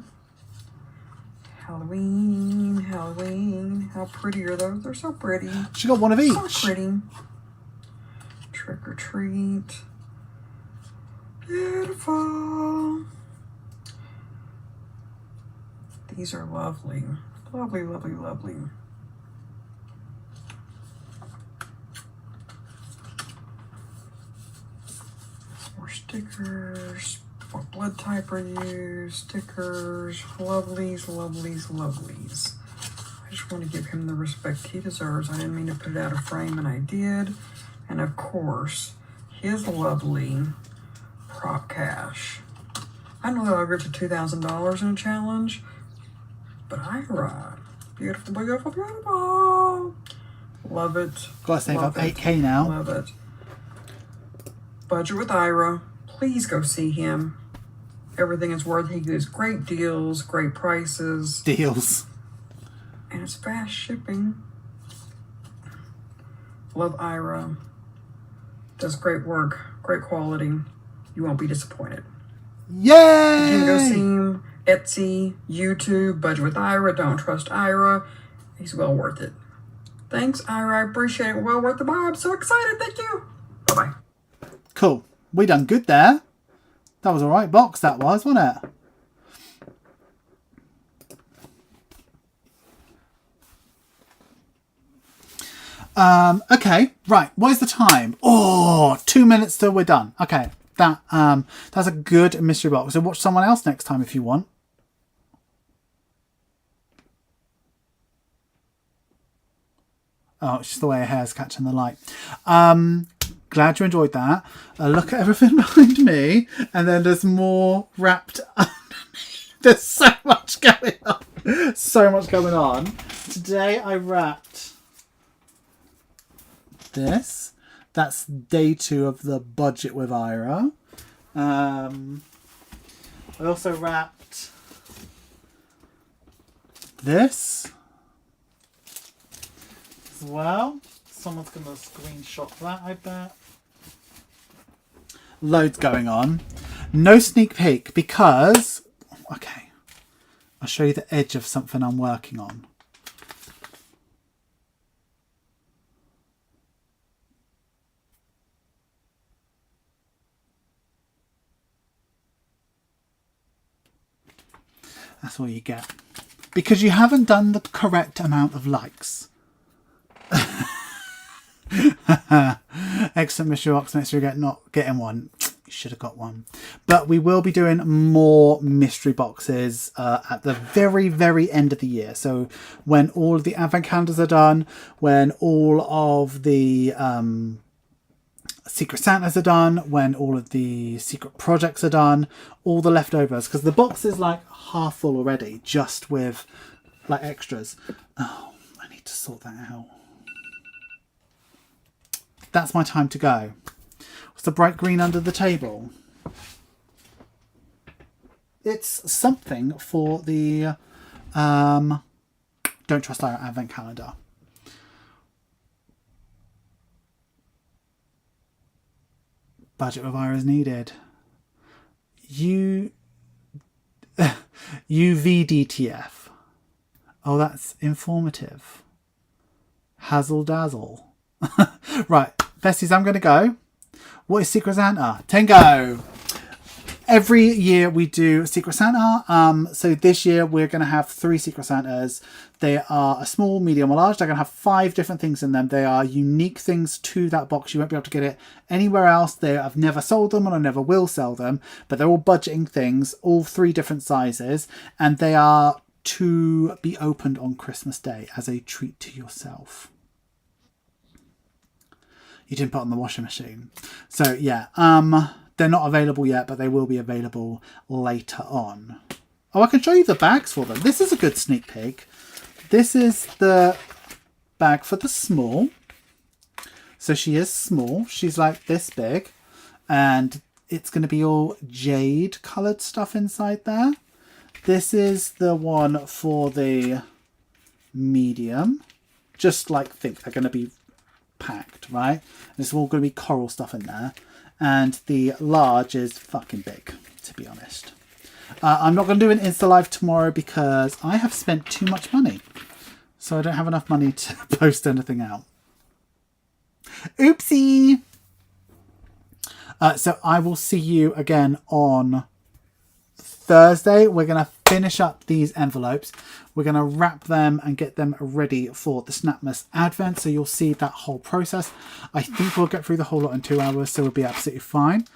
Halloween, Halloween. How pretty are those? They're so pretty. She got one of each. So pretty. Trick or treat. Beautiful. These are lovely. Lovely, lovely, lovely. More stickers. What blood type are you? Stickers. Lovelies, lovelies, lovelies. I just want to give him the respect he deserves. I didn't mean to put it out of frame, and I did. And of course, his lovely prop cash. I know that I agreed to $2,000 in a challenge, but Ira, beautiful, beautiful, beautiful. Love it. Gotta save Love up it. 8K now. Love it. Budget with Ira. Please go see him. Everything is worth it. He gives great deals, great prices, Deals. and it's fast shipping. Love Ira. Does great work, great quality. You won't be disappointed. Yay! You can go see him. Etsy, YouTube, Budget with Ira, Don't Trust Ira. He's well worth it. Thanks, Ira. I appreciate it. Well worth the buy. I'm so excited. Thank you. Bye-bye. Cool. We done good there. That was a right box, that was, wasn't it? Okay, right. What is the time? Oh, 2 minutes till we're done. Okay, that's a good mystery box. So watch someone else next time if you want. Oh, it's just the way her hair's catching the light. Glad you enjoyed that. Look at everything behind me, and then there's more wrapped underneath. There's so much going on. So much going on. Today I wrapped this. That's day 2 of the budget with Ira. I also wrapped this as well. Someone's going to screenshot that, I bet. Loads going on. No sneak peek because... Okay. I'll show you the edge of something I'm working on. That's all you get. Because you haven't done the correct amount of likes. Excellent mystery box. Next year not getting one. You should have got one. But we will be doing more mystery boxes at the very, very end of the year. So when all of the advent calendars are done, when all of the Secret Santas are done, when all of the secret projects are done, all the leftovers, because the box is like half full already, just with like extras. Oh, I need to sort that out. That's my time to go. What's the bright green under the table? It's something for the Don't Trust Our Advent Calendar. Budget reviver is needed. UVDTF. Oh, that's informative. Hazzle dazzle. Right, besties, I'm going to go. What is Secret Santa? Tango! Every year we do Secret Santa. So this year we're going to have 3 Secret Santas. They are a small, medium, or large. They're going to have 5 different things in them. They are unique things to that box. You won't be able to get it anywhere else. I've never sold them and I never will sell them. But they're all budgeting things, all 3 different sizes. And they are to be opened on Christmas Day as a treat to yourself. You didn't put on the washing machine. So yeah, they're not available yet, but they will be available later on. Oh, I can show you the bags for them. This is a good sneak peek. This is the bag for the small. So she is small. She's like this big. And it's going to be all jade coloured stuff inside there. This is the one for the medium. Just like think they're going to be packed, right? And it's all going to be coral stuff in there. And the large is fucking big, to be honest. I'm not going to do an Insta Live tomorrow because I have spent too much money. So I don't have enough money to post anything out. Oopsie! So I will see you again on Thursday. We're going to finish up these envelopes. We're going to wrap them and get them ready for the Snapmas Advent. So you'll see that whole process. I think we'll get through the whole lot in 2 hours, so we'll be absolutely fine.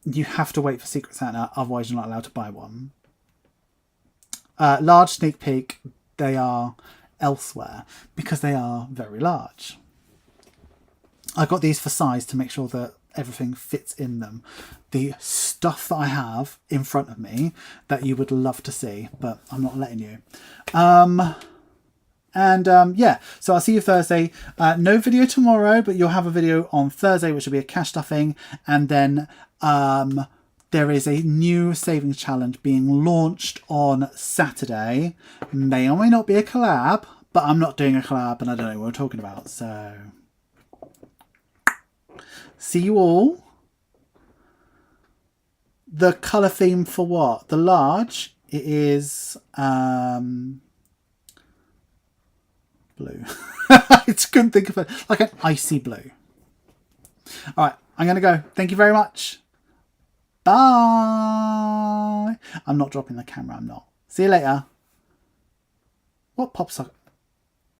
You have to wait for Secret Santa, otherwise you're not allowed to buy one. Large sneak peek, they are elsewhere because they are very large. I got these for size to make sure that everything fits in them. The stuff that I have in front of me that you would love to see, but I'm not letting you. Yeah, so I'll see you Thursday. No video tomorrow, but you'll have a video on Thursday, which will be a cash stuffing. And then there is a new savings challenge being launched on Saturday. May or may not be a collab, but I'm not doing a collab and I don't know what we're talking about. So see you all. The colour theme for what? The large, it is blue. I just couldn't think of it. Like an icy blue. All right, I'm going to go. Thank you very much. Bye. I'm not dropping the camera. I'm not. See you later. What pops up?